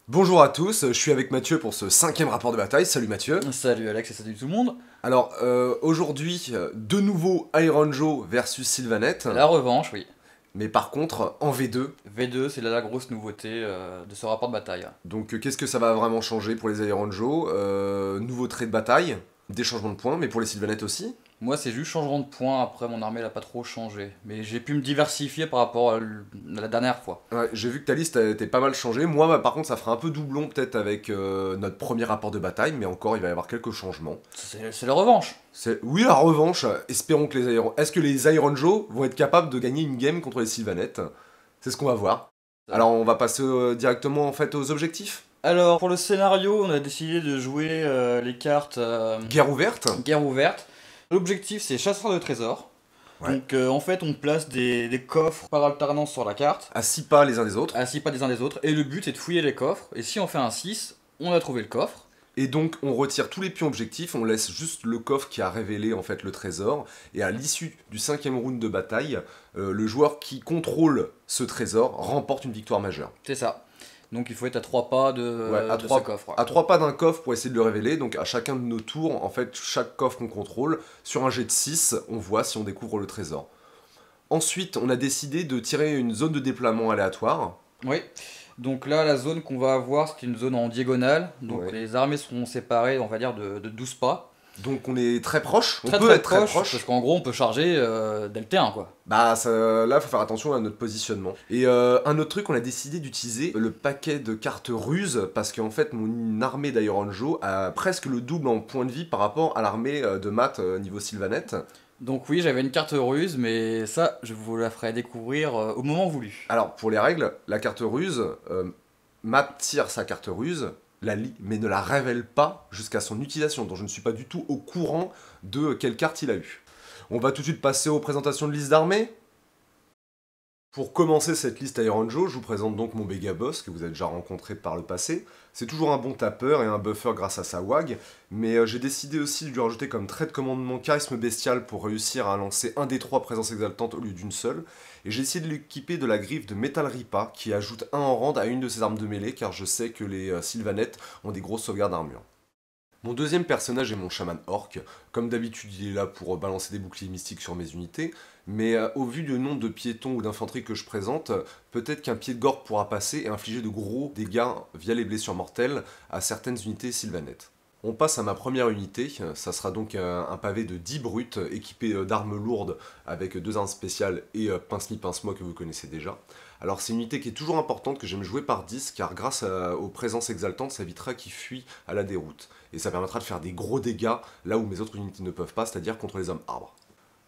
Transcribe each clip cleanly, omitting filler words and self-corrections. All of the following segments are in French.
Bonjour à tous, je suis avec Mathieu pour ce 5e rapport de bataille. Salut Mathieu. Salut Alex et salut tout le monde. Alors, aujourd'hui, de nouveau Iron Joe versus Sylvanette, La revanche, oui. mais par contre en V2. V2, c'est la grosse nouveauté de ce rapport de bataille. Donc, qu'est-ce que ça va vraiment changer pour les Iron Joe? Nouveau trait de bataille, des changements de points, mais pour les Sylvanettes aussi. Moi, c'est juste changement de points. Après, mon armée n'a pas trop changé. Mais j'ai pu me diversifier par rapport à la dernière fois. Ouais, j'ai vu que ta liste était pas mal changée. Moi, par contre, ça fera un peu doublon peut-être avec notre premier rapport de bataille, mais encore, il va y avoir quelques changements. C'est la revanche. Oui, la revanche, espérons que les Iron... Est-ce que les Iron Joe vont être capables de gagner une game contre les Sylvanettes? C'est ce qu'on va voir. Alors, on va passer directement en fait aux objectifs. Alors, pour le scénario, on a décidé de jouer les cartes Guerre ouverte. guerre ouverte. L'objectif, c'est chasseur de trésors. Ouais. Donc, en fait, on place des coffres par alternance sur la carte, À 6 pas les uns des autres. à 6 pas des uns des autres. Et le but, c'est de fouiller les coffres. Et si on fait un 6, on a trouvé le coffre. Et donc, on retire tous les pions objectifs, on laisse juste le coffre qui a révélé en fait le trésor. Et à l'issue du 5e round de bataille, le joueur qui contrôle ce trésor remporte une victoire majeure. C'est ça. Donc il faut être à 3 pas de, Ouais, à de trois- ce coffre. À 3 pas d'un coffre pour essayer de le révéler, donc à chacun de nos tours, en fait, chaque coffre qu'on contrôle, sur un jet de 6, on voit si on découvre le trésor. Ensuite, on a décidé de tirer une zone de déploiement aléatoire. Oui. Donc là, la zone qu'on va avoir, c'est une zone en diagonale. Donc Ouais. les armées seront séparées, on va dire, de 12 pas. Donc on est très proche, on Très peut très être très proche, proche. parce qu'en gros, on peut charger dès le terrain, quoi. Bah là, faut faire attention à notre positionnement. Et un autre truc, on a décidé d'utiliser le paquet de cartes ruses, parce qu'en fait, mon armée d'Iron Joe a presque le double en points de vie par rapport à l'armée de Matt niveau Sylvanette. Donc oui, j'avais une carte ruse, mais ça, je vous la ferai découvrir au moment voulu. Alors, pour les règles, la carte ruse, Matt tire sa carte ruse, la lit, mais ne la révèle pas jusqu'à son utilisation, donc je ne suis pas du tout au courant de quelle carte il a eu. On va tout de suite passer aux présentations de liste d'armées. Pour commencer cette liste Iron Joe, je vous présente donc mon Bega Boss, que vous avez déjà rencontré par le passé. C'est toujours un bon tapeur et un buffer grâce à sa WAG, mais j'ai décidé aussi de lui rajouter comme trait de commandement charisme bestial pour réussir à lancer un des 3 présences exaltantes au lieu d'une seule. Et j'ai essayé de l'équiper de la griffe de Metal Ripa, qui ajoute 1 en rend à une de ses armes de mêlée, car je sais que les Sylvanettes ont des grosses sauvegardes d'armure. Mon deuxième personnage est mon chaman orc. Comme d'habitude, il est là pour balancer des boucliers mystiques sur mes unités, mais au vu du nombre de piétons ou d'infanterie que je présente, peut-être qu'un pied de gore pourra passer et infliger de gros dégâts via les blessures mortelles à certaines unités sylvanettes. On passe à ma première unité, ça sera donc un pavé de 10 brutes équipé d'armes lourdes avec 2 armes spéciales et pince-mi pince-moi que vous connaissez déjà. Alors c'est une unité qui est toujours importante, que j'aime jouer par 10, car grâce aux présences exaltantes, ça évitera qu'il fuit à la déroute. Et ça permettra de faire des gros dégâts là où mes autres unités ne peuvent pas, c'est-à-dire contre les hommes arbres.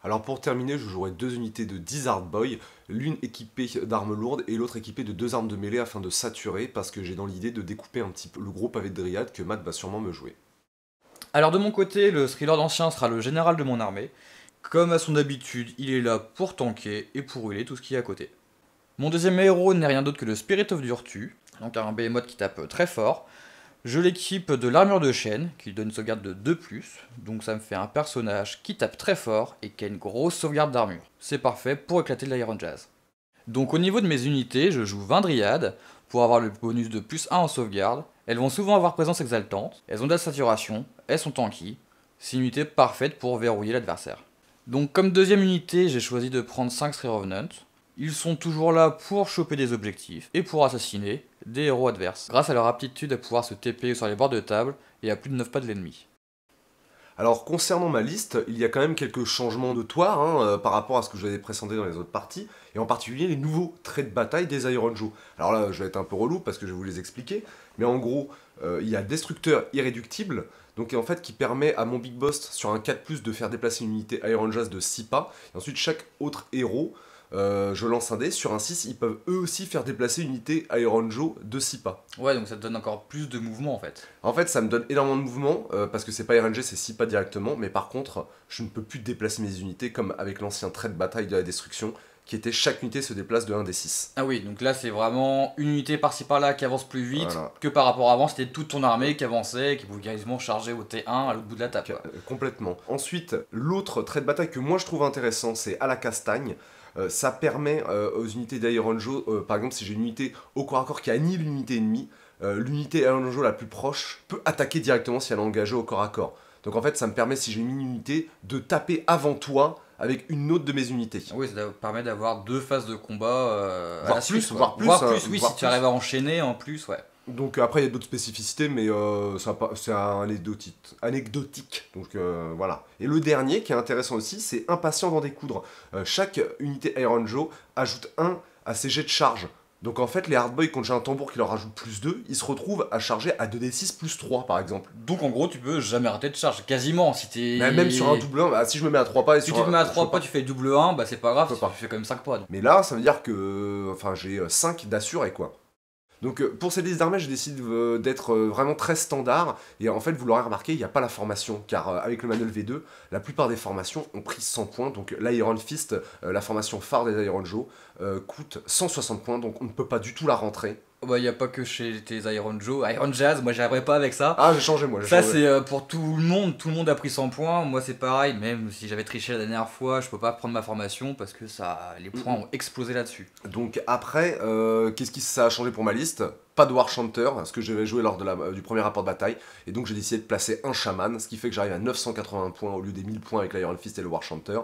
Alors pour terminer, je jouerai 2 unités de 10 hardboy, l'une équipée d'armes lourdes et l'autre équipée de 2 armes de mêlée afin de saturer, parce que j'ai dans l'idée de découper un petit peu le gros pavé de dryade que Matt va sûrement me jouer. Alors de mon côté, le Thriller ancien sera le général de mon armée. Comme à son habitude, il est là pour tanker et pour healer tout ce qui est à côté. Mon deuxième héros n'est rien d'autre que le Spirit of Virtue, donc un behemoth qui tape très fort. Je l'équipe de l'armure de chêne, qui lui donne une sauvegarde de 2+, donc ça me fait un personnage qui tape très fort et qui a une grosse sauvegarde d'armure. C'est parfait pour éclater de l'Iron Jazz. Donc au niveau de mes unités, je joue 20 dryades, pour avoir le bonus de +1 en sauvegarde. Elles vont souvent avoir présence exaltante, elles ont de la saturation, elles sont tanky. C'est une unité parfaite pour verrouiller l'adversaire. Donc comme deuxième unité, j'ai choisi de prendre 5 Stray Revenants. Ils sont toujours là pour choper des objectifs et pour assassiner des héros adverses, grâce à leur aptitude à pouvoir se TP sur les bords de table et à plus de 9 pas de l'ennemi. Alors concernant ma liste, il y a quand même quelques changements de toit par rapport à ce que je vous avais présenté dans les autres parties, et en particulier les nouveaux traits de bataille des Iron Joe. Alors là, je vais être un peu relou parce que je vais vous les expliquer, mais en gros, il y a Destructeur Irréductible, donc en fait qui permet à mon Big Boss sur un 4+, de faire déplacer une unité Iron Jazz de 6 pas, et ensuite chaque autre héros, je lance un dé, sur un 6, ils peuvent eux aussi faire déplacer une unité Iron Joe de 6 pas. Ouais, donc ça te donne encore plus de mouvement en fait. En fait, ça me donne énormément de mouvement, parce que c'est pas RNG, c'est 6 pas directement, mais par contre, je ne peux plus déplacer mes unités comme avec l'ancien trait de bataille de la destruction, qui était chaque unité se déplace de 1 des 6. Ah oui, donc là c'est vraiment une unité par-ci par-là qui avance plus vite Voilà. que par rapport à avant, c'était toute ton armée qui avançait et qui pouvait quasiment charger au T1 à l'autre bout de la table. Quoi. Complètement. Ensuite, l'autre trait de bataille que moi je trouve intéressant, c'est à la castagne. Ça permet aux unités d'Iron Joe, par exemple si j'ai une unité au corps à corps qui annihile une unité ennemie, l'unité Iron Joe la plus proche peut attaquer directement si elle est engagée au corps à corps. Donc en fait, ça me permet, si j'ai une unité, de taper avant toi avec une autre de mes unités. Oui, ça permet d'avoir 2 phases de combat à Voire la suite, plus, quoi. voire plus, Voire hein, plus, oui, voire si tu plus. arrives à enchaîner en plus, ouais. Donc après, il y a d'autres spécificités, mais c'est anecdotique. Donc voilà. Et le dernier, qui est intéressant aussi, c'est impatient d'en découdre. Chaque unité Iron Joe ajoute 1 à ses jets de charge. Donc en fait, les hardboys, quand j'ai un tambour qui leur rajoute plus 2, ils se retrouvent à charger à 2d6 plus 3, par exemple. Donc en gros, tu peux jamais arrêter de charge, quasiment, si t'es... Mais même sur un double 1, bah, si je me mets à 3 pas et Si sur tu te mets à 3 peux pas, tu fais double 1, bah c'est pas grave, Je peux tu pas. fais quand même 5 pas. Mais là, ça veut dire que j'ai 5 d'assurés, quoi. Donc pour cette liste d'armées, j'ai décidé d'être vraiment très standard. Et en fait, vous l'aurez remarqué, il n'y a pas la formation. Car avec le manuel V2, la plupart des formations ont pris 100 points. Donc l'Iron Fist, la formation phare des Iron Joe, coûte 160 points. Donc on ne peut pas du tout la rentrer. Bah y a pas que chez tes Iron Joe, Iron Jazz, moi j'arriverai pas avec ça. Ah, j'ai changé, moi. Ça c'est pour tout le monde a pris 100 points, moi c'est pareil, même si j'avais triché la dernière fois, je peux pas prendre ma formation parce que les points ont explosé là-dessus. Donc après, qu'est-ce qui ça a changé pour ma liste? Pas de War Chanter, ce que j'avais joué lors du premier rapport de bataille, et donc j'ai décidé de placer un chaman, ce qui fait que j'arrive à 980 points au lieu des 1000 points avec l'Iron Fist et le War Chanter.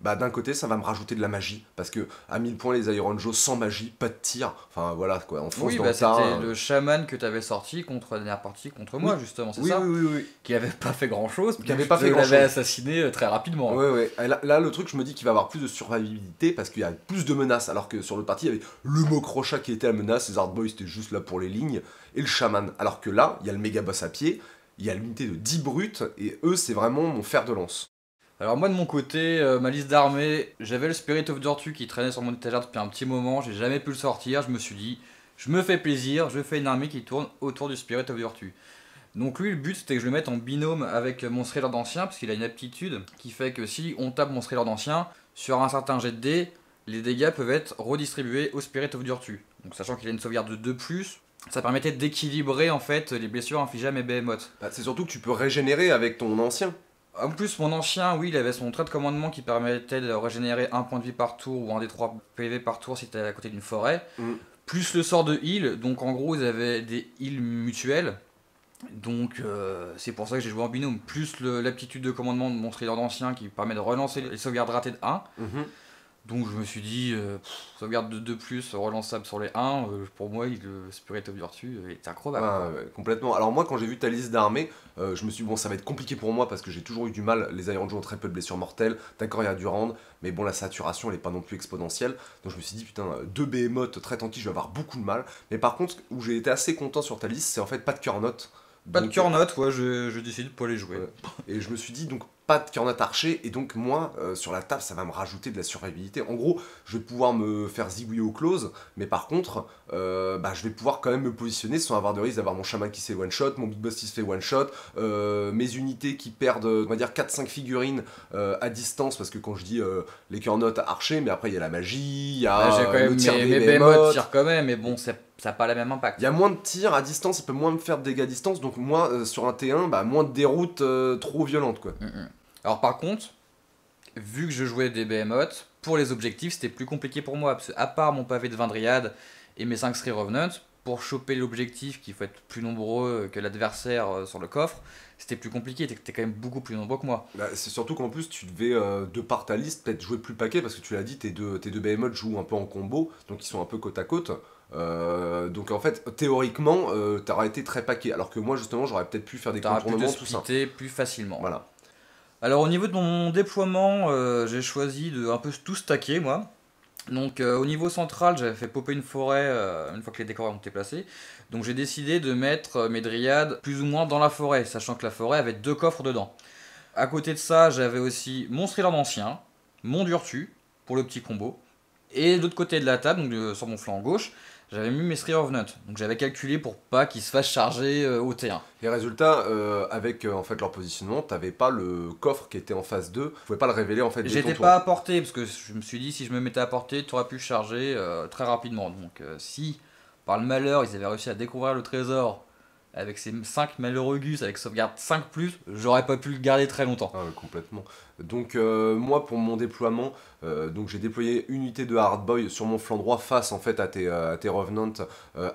Bah d'un côté ça va me rajouter de la magie, parce que à 1000 points les Iron Joe sans magie, pas de tir, enfin voilà quoi, on fonce Oui, dans bah le tas. c'était le chaman que t'avais sorti contre la dernière partie, contre moi justement, c'est ça Oui. Qui avait pas fait grand chose, Qui avait pas fait grand-chose. l'avait assassiné très rapidement. Ouais. Et là, le truc, je me dis qu'il va avoir plus de survivabilité parce qu'il y a plus de menaces. Alors que sur le parti, il y avait le Mokrocha qui était la menace, les Hardboys c'était juste là pour les lignes, et le Shaman. Alors que là, il y a le méga boss à pied, il y a l'unité de 10 brutes, et eux, c'est vraiment mon fer de lance. Alors moi de mon côté, ma liste d'armées, j'avais le Spirit of Dortu qui traînait sur mon étagère depuis un petit moment, j'ai jamais pu le sortir, je me suis dit, je me fais plaisir, je fais une armée qui tourne autour du Spirit of Dortu. Donc lui le but c'était que je le mette en binôme avec mon Thriller d'ancien, parce qu'il a une aptitude qui fait que si on tape mon Thriller d'ancien, sur un certain jet de dés, les dégâts peuvent être redistribués au Spirit of Dortu. Donc sachant qu'il a une sauvegarde de 2+, ça permettait d'équilibrer en fait les blessures infligées à mes behemoths. Bah, c'est surtout que tu peux régénérer avec ton ancien. En plus, mon ancien, oui, il avait son trait de commandement qui permettait de régénérer un point de vie par tour ou un des 3 PV par tour si t'es à côté d'une forêt. Plus le sort de heal, donc en gros, ils avaient des heals mutuels. Donc c'est pour ça que j'ai joué en binôme. Plus l'aptitude de commandement de mon thriller d'ancien qui permet de relancer les sauvegardes ratées de 1. Donc je me suis dit, sauvegarde de 2+, relançable sur les 1, pour moi le Spirit of Virtue est incroyable. Ah, ouais, complètement. Alors moi quand j'ai vu ta liste d'armées, je me suis dit bon ça va être compliqué pour moi parce que j'ai toujours eu du mal, les Iron Joe ont très peu de blessures mortelles, d'accord il y a du rend, mais bon la saturation elle est pas non plus exponentielle, donc je me suis dit putain 2 behemoths très tanky je vais avoir beaucoup de mal, mais par contre où j'ai été assez content sur ta liste c'est en fait pas de cœur note. Pas de cœur note, ouais, je décide de pas les jouer. Et je me suis dit donc pas de cœur note archer, et donc moi sur la table ça va me rajouter de la survivabilité. En gros, je vais pouvoir me faire zigouiller au close, mais par contre, je vais pouvoir quand même me positionner sans avoir de risque d'avoir mon chaman qui se fait one shot, mon big boss qui se fait one shot, mes unités qui perdent, on va dire 4-5 figurines à distance, parce que quand je dis les cœurs notes archer, mais après il y a la magie, il y a j'ai quand même le tir des mes behemoths tirent quand même, mais bon, ça n'a pas le même impact. Il y a moins de tirs à distance, ça peut moins me faire de dégâts à distance, donc moi sur un T1, moins de déroutes trop violentes quoi. Alors par contre, vu que je jouais des behemoths, pour les objectifs c'était plus compliqué pour moi, parce qu'à part mon pavé de 20 dryades et mes 5 Sri Revenants, pour choper l'objectif qu'il faut être plus nombreux que l'adversaire sur le coffre, c'était plus compliqué, t'es quand même beaucoup plus nombreux que moi. C'est surtout qu'en plus tu devais, de par ta liste, peut-être jouer plus paquet, parce que tu l'as dit, tes deux behemoths jouent un peu en combo, donc ils sont un peu côte à côte. Donc en fait, théoriquement, t'aurais été très paquet, alors que moi justement j'aurais peut-être pu faire des contournements, tout ça. Plus facilement. Voilà. Alors au niveau de mon déploiement, j'ai choisi de un peu tout stacker moi. Donc au niveau central, j'avais fait popper une forêt une fois que les décors ont été placés. Donc j'ai décidé de mettre mes dryades plus ou moins dans la forêt, sachant que la forêt avait 2 coffres dedans. À côté de ça, j'avais aussi mon Thriller d'ancien, mon Durtu pour le petit combo. Et de l'autre côté de la table, donc sur mon flanc gauche, j'avais mis mes Three Revenants. Donc j'avais calculé pour pas qu'ils se fassent charger au T1. Les résultats, avec en fait leur positionnement, t'avais pas le coffre qui était en phase 2, tu pouvais pas le révéler en fait. J'étais pas à portée, parce que je me suis dit si je me mettais à portée, tu aurais pu charger très rapidement. Donc si par le malheur ils avaient réussi à découvrir le trésor avec ses 5 malheureux gus avec sauvegarde 5+, j'aurais pas pu le garder très longtemps. Ah ouais, complètement. Donc moi pour mon déploiement, donc j'ai déployé une unité de Hardboy sur mon flanc droit face en fait à tes Revenants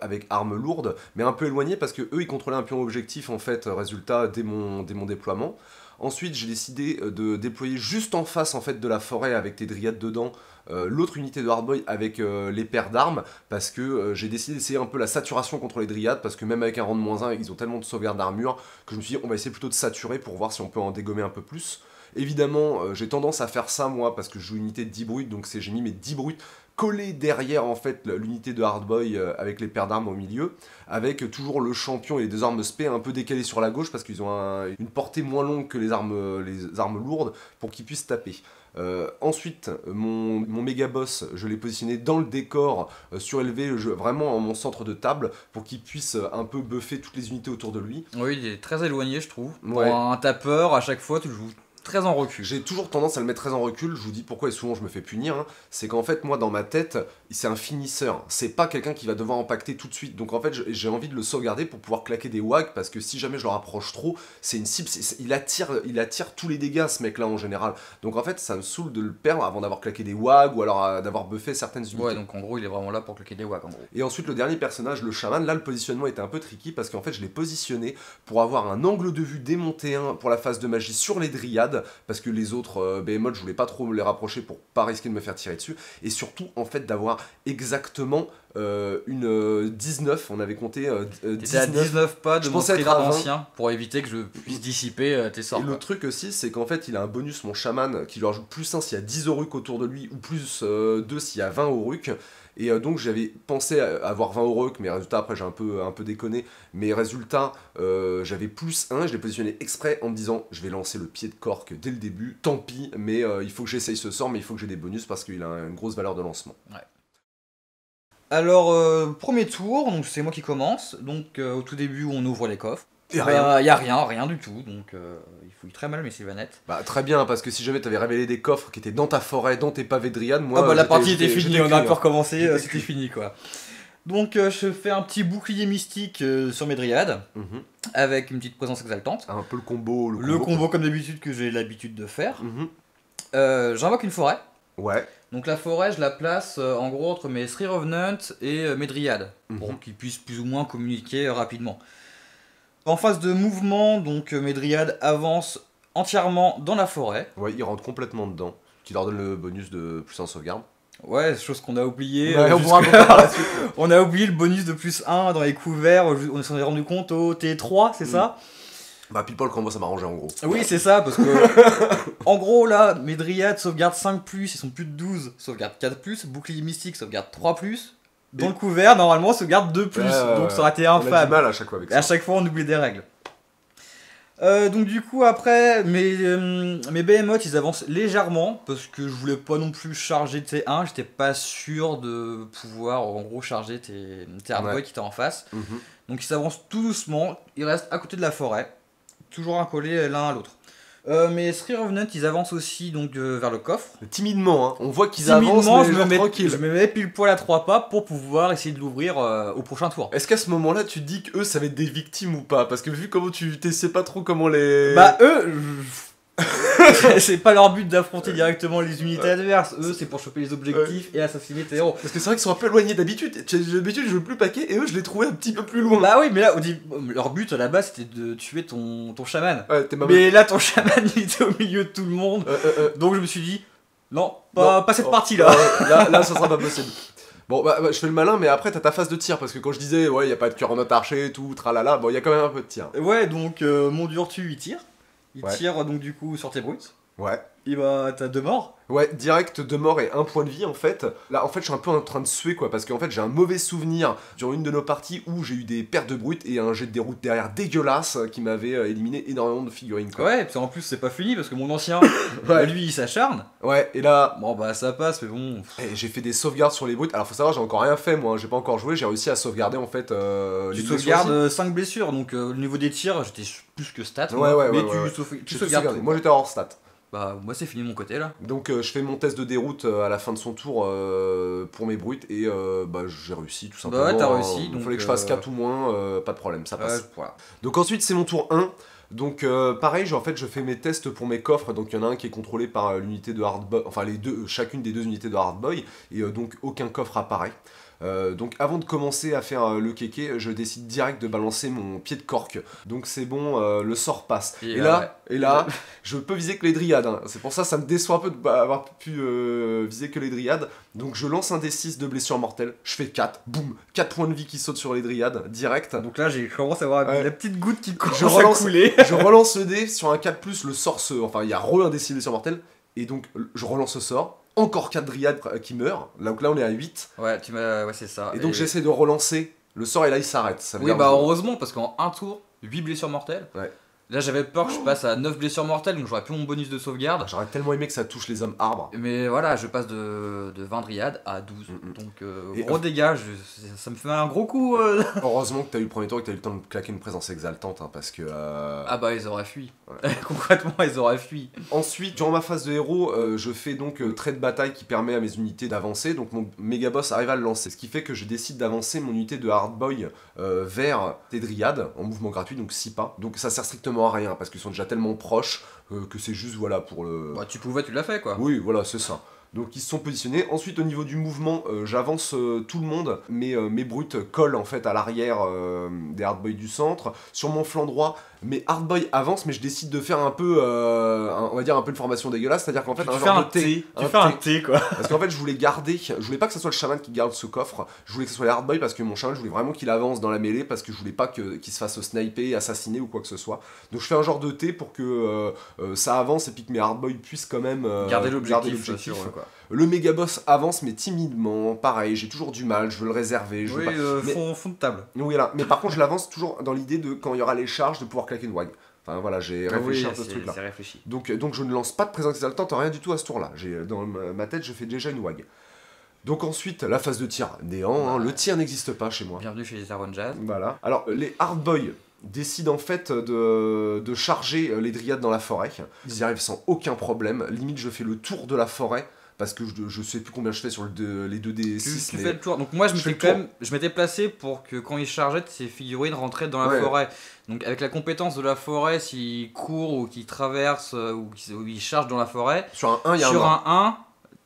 avec armes lourdes, mais un peu éloigné parce que eux ils contrôlaient un pion objectif en fait, résultat dès mon déploiement. Ensuite j'ai décidé de déployer juste en face en fait de la forêt avec tes dryades dedans, l'autre unité de Hardboy avec les paires d'armes, parce que j'ai décidé d'essayer un peu la saturation contre les dryades, parce que même avec un rang de -1, ils ont tellement de sauvegarde d'armure que je me suis dit on va essayer plutôt de saturer pour voir si on peut en dégommer un peu plus. Évidemment, j'ai tendance à faire ça moi parce que je joue une unité de 10 brutes, donc j'ai mis mes 10 brutes collés derrière en fait l'unité de Hardboy avec les paires d'armes au milieu, avec toujours le champion et des armes spé un peu décalées sur la gauche parce qu'ils ont une portée moins longue que les armes lourdes pour qu'ils puissent taper. Ensuite, mon méga boss, je l'ai positionné dans le décor, surélevé, vraiment en mon centre de table, pour qu'il puisse un peu buffer toutes les unités autour de lui. Oui, il est très éloigné, je trouve. Ouais. Pour un tapeur, à chaque fois, tu joues très en recul. J'ai toujours tendance à le mettre très en recul, je vous dis pourquoi et souvent je me fais punir, hein. C'est qu'en fait moi dans ma tête, c'est un finisseur, c'est pas quelqu'un qui va devoir impacter tout de suite, donc en fait j'ai envie de le sauvegarder pour pouvoir claquer des wags, parce que si jamais je le rapproche trop, c'est une cible, il attire tous les dégâts ce mec là en général, donc en fait ça me saoule de le perdre avant d'avoir claqué des wags ou alors d'avoir buffé certaines unités. Ouais, donc en gros il est vraiment là pour claquer des wags en gros. Et ensuite le dernier personnage, le chaman, là le positionnement était un peu tricky parce qu'en fait je l'ai positionné pour avoir un angle de vue démonté 1 pour la phase de magie sur les dryades, parce que les autres behemoths, je voulais pas trop me les rapprocher pour pas risquer de me faire tirer dessus, et surtout en fait d'avoir exactement une 19, on avait compté 19. T'étais à 19 pas de je mon pensais être trigger à 20. ancien pour éviter que je puisse dissiper tes sorts. Et le truc aussi, c'est qu'en fait, il a un bonus, mon chaman, qui lui rajoute +1 s'il y a 10 Auruk autour de lui, ou +2 s'il y a 20 Auruk. Et donc j'avais pensé avoir 20 Auruk, mais résultat, après j'ai un peu déconné. Mais résultat, j'avais +1, je l'ai positionné exprès en me disant, je vais lancer le pied de Cork dès le début, tant pis, mais il faut que j'essaye ce sort, mais il faut que j'ai des bonus parce qu'il a une grosse valeur de lancement. Ouais. Alors, premier tour, donc c'est moi qui commence. Donc au tout début, on ouvre les coffres. Et rien. Y a rien du tout, donc il fouille très mal mes Sylvanettes. Bah très bien, parce que si jamais t'avais révélé des coffres qui étaient dans ta forêt, dans tes pavés de Dryade, moi... Ah bah la partie était finie, on a pu recommencer, J'étais c'était cuit. fini quoi. Donc je fais un petit bouclier mystique sur mes Dryades, avec une petite présence exaltante. Un peu le combo. Le combo comme d'habitude que j'ai l'habitude de faire. J'invoque une forêt. Ouais. Donc la forêt, je la place en gros entre mes Three Revenants et mes Dryades, pour qu'ils puissent plus ou moins communiquer rapidement. En phase de mouvement, donc mes Dryades avancent entièrement dans la forêt. Ouais, ils rentrent complètement dedans, qui leur donne le bonus de +1 sauvegarde. Ouais, chose qu'on a oublié. Ouais, on vous racontera par la suite. On a oublié le bonus de +1 dans les couverts, on s'en est rendu compte au T3, c'est ça? Bah pile poil quand moi ça m'arrangeait en gros. Oui, c'est ça, parce que en gros là, mes Dryades sauvegardent 5+, ils sont plus de 12, sauvegardent 4+, bouclier mystique sauvegarde 3+, dans le couvert, normalement, sauvegarde 2+, donc ça aurait été On a du infâme. mal à chaque fois avec ça. À chaque fois, on oublie des règles. Donc du coup, après, mes behemoths, ils avancent légèrement, parce que je voulais pas non plus charger T1, j'étais pas sûr de pouvoir, en gros, charger tes hardboys qui étaient en face. Donc ils s'avancent tout doucement, ils restent à côté de la forêt, toujours accolés l'un à l'autre. Mes Three Revenants, ils avancent aussi donc vers le coffre. Timidement, hein. On voit qu'ils avancent, mais je me mets pile poil à 3 pas pour pouvoir essayer de l'ouvrir au prochain tour. Est-ce qu'à ce moment-là, tu te dis qu'eux, ça va être des victimes ou pas? Parce que vu comment tu sais pas trop comment les... Bah eux, c'est pas leur but d'affronter directement les unités adverses. Eux, c'est pour choper les objectifs et assassiner tes héros. Parce que c'est vrai qu'ils sont un peu éloignés d'habitude. D'habitude, je joue plus paquet, et eux, je les trouvais un petit peu plus loin. Bah oui, mais là, leur but à la base, c'était de tuer ton chaman. Ouais, t'es Mais là, ton chaman, il était au milieu de tout le monde. Donc je me suis dit, non, pas cette partie-là. Là, ça sera pas possible. Bon, bah, je fais le malin, mais après, t'as ta phase de tir, parce que quand je disais, ouais, y a pas de cœur en notre archer et tout, tralala, bon, y a quand même un peu de tir. Ouais, donc mon Durtu, il tire. Il Ouais. tire donc du coup sur tes brutes. Ouais. Et bah, t'as 2 morts. Ouais, direct 2 morts et 1 point de vie en fait. Là en fait je suis un peu en train de suer quoi, parce qu'en fait j'ai un mauvais souvenir sur une de nos parties où j'ai eu des pertes de brutes et un jet de déroute derrière dégueulasse qui m'avait éliminé énormément de figurines quoi. Ouais, et puis en plus c'est pas fini parce que mon ancien, Ouais. lui il s'acharne. Ouais, et là Bon bah ça passe, mais bon. j'ai fait des sauvegardes sur les brutes. Alors faut savoir, j'ai encore rien fait moi, hein. J'ai pas encore joué, j'ai réussi à sauvegarder en fait Tu les blessures sauvegardes aussi. 5 blessures, donc au niveau des tirs, j'étais plus que stat. Ouais, ouais, mais ouais, ouais. tu J'ai tout sauvegardes. sauvegardé. Moi j'étais hors stat. Bah, moi, c'est fini de mon côté, là. Donc je fais mon test de déroute à la fin de son tour pour mes brutes et bah, j'ai réussi tout simplement. Bah ouais, t'as hein. réussi, Il donc, fallait que je fasse 4 ou moins, pas de problème, ça passe. Ouais, voilà. Donc ensuite c'est mon tour 1. Donc pareil, en fait je fais mes tests pour mes coffres, donc il y en a un qui est contrôlé par l'unité de Hardboy, enfin les deux, chacune des deux unités de Hardboy, et donc aucun coffre apparaît. Donc avant de commencer à faire le kéké, je décide direct de balancer mon pied de corque. Donc c'est bon, le sort passe. Et là, je peux viser que les dryades. Hein. C'est pour ça me déçoit un peu d'avoir pu viser que les dryades. Donc je lance un D6 de blessure mortelle. Je fais 4, boum, 4 points de vie qui sautent sur les dryades, direct. Donc là, j'ai commencé à voir la petite goutte qui commence à couler. Je relance le dé sur un 4+, le sort enfin il y a un D6 de blessure mortelle. Et donc je relance le sort. Encore 4 dryades qui meurent. Donc là on est à 8. Ouais, c'est ça. Et donc j'essaie de relancer le sort et là il s'arrête. Oui, bah heureusement, parce qu'en un tour, 8 blessures mortelles. Ouais. Là j'avais peur que je passe à 9 blessures mortelles, donc j'aurais plus mon bonus de sauvegarde. J'aurais tellement aimé que ça touche les hommes arbres. Mais voilà, je passe de 20 dryades à 12. Donc gros dégâts, ça me fait un gros coup. Heureusement que t'as eu le premier tour et que t'as eu le temps de claquer une présence exaltante, hein, parce que... Ah bah ils auraient fui. Ouais. Concrètement, ils auraient fui. Ensuite, durant ma phase de héros, je fais donc trait de bataille qui permet à mes unités d'avancer. Donc mon méga boss arrive à le lancer. Ce qui fait que je décide d'avancer mon unité de Hardboy vers des dryades en mouvement gratuit, donc 6 pas. Donc ça sert strictement à rien parce qu'ils sont déjà tellement proches que c'est juste voilà pour le... Bah tu l'as fait quoi. Oui, voilà, c'est ça. Donc ils se sont positionnés. Ensuite au niveau du mouvement, j'avance tout le monde. Mes brutes collent en fait à l'arrière des Hardboy du centre. Sur mon flanc droit, mes Hardboy avancent, mais je décide de faire un peu, on va dire un peu de formation dégueulasse. C'est-à-dire qu'en fait tu fais un T. Tu fais un T quoi. Parce qu'en fait je voulais garder, je voulais pas que ce soit le chaman qui garde ce coffre. Je voulais que ce soit les Hardboy parce que mon chaman, je voulais vraiment qu'il avance dans la mêlée parce que je voulais pas qu'il se fasse sniper, assassiner ou quoi que ce soit. Donc je fais un genre de T pour que ça avance et puis que mes Hardboy puissent quand même garder l'objectif. Le méga boss avance mais timidement, pareil, j'ai toujours du mal, je veux le réserver. Fond de table. Oui, là. Mais par contre, je l'avance toujours dans l'idée de quand il y aura les charges de pouvoir claquer une wag. Enfin voilà, j'ai réfléchi un peu ce truc-là. Donc je ne lance pas de présence exaltante, rien du tout à ce tour-là. Dans ma tête, je fais déjà une wag. Donc ensuite, la phase de tir, néant, hein, le tir n'existe pas chez moi. Bienvenue chez les Aaron Jazz. Voilà. Alors, les Hardboy décident en fait de charger les dryades dans la forêt. Ils y arrivent sans aucun problème. Limite, je fais le tour de la forêt. Parce que je sais plus combien je fais sur les 2D6. Tu fais le tour. Donc moi je m'étais placé pour que quand il chargeait, ces figurines rentraient dans la forêt. Donc avec la compétence de la forêt, s'il court ou qu'il traverse ou qu'il charge dans la forêt, sur un 1, il y a sur un 1,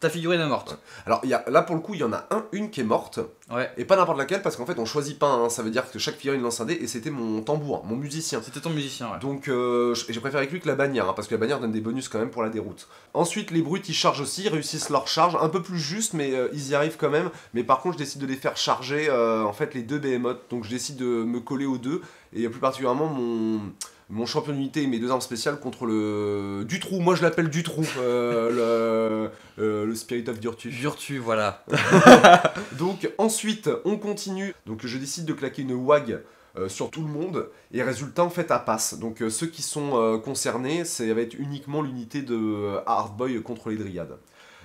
ta figurine est morte. Ouais. Alors là pour le coup, il y en a une qui est morte. Ouais. Et pas n'importe laquelle parce qu'en fait on choisit pas un, ça veut dire que chaque figurine lance un dé et c'était mon tambour, mon musicien. C'était ton musicien, ouais. Donc j'ai préféré avec lui que la bannière, hein, parce que la bannière donne des bonus quand même pour la déroute. Ensuite les brutes ils chargent aussi, ils réussissent leur charge, un peu plus juste mais ils y arrivent quand même. Mais par contre je décide de les faire charger en fait les deux behemoths, donc je décide de me coller aux deux et plus particulièrement mon champion d'unité et mes deux armes spéciales contre le Dutroux, moi je l'appelle Dutroux, le Spirit of Durtu. Durtu, voilà. Donc ensuite on continue, donc je décide de claquer une wag sur tout le monde, et résultat en fait à passe. Donc ceux qui sont concernés, ça va être uniquement l'unité de Hardboy contre les dryades.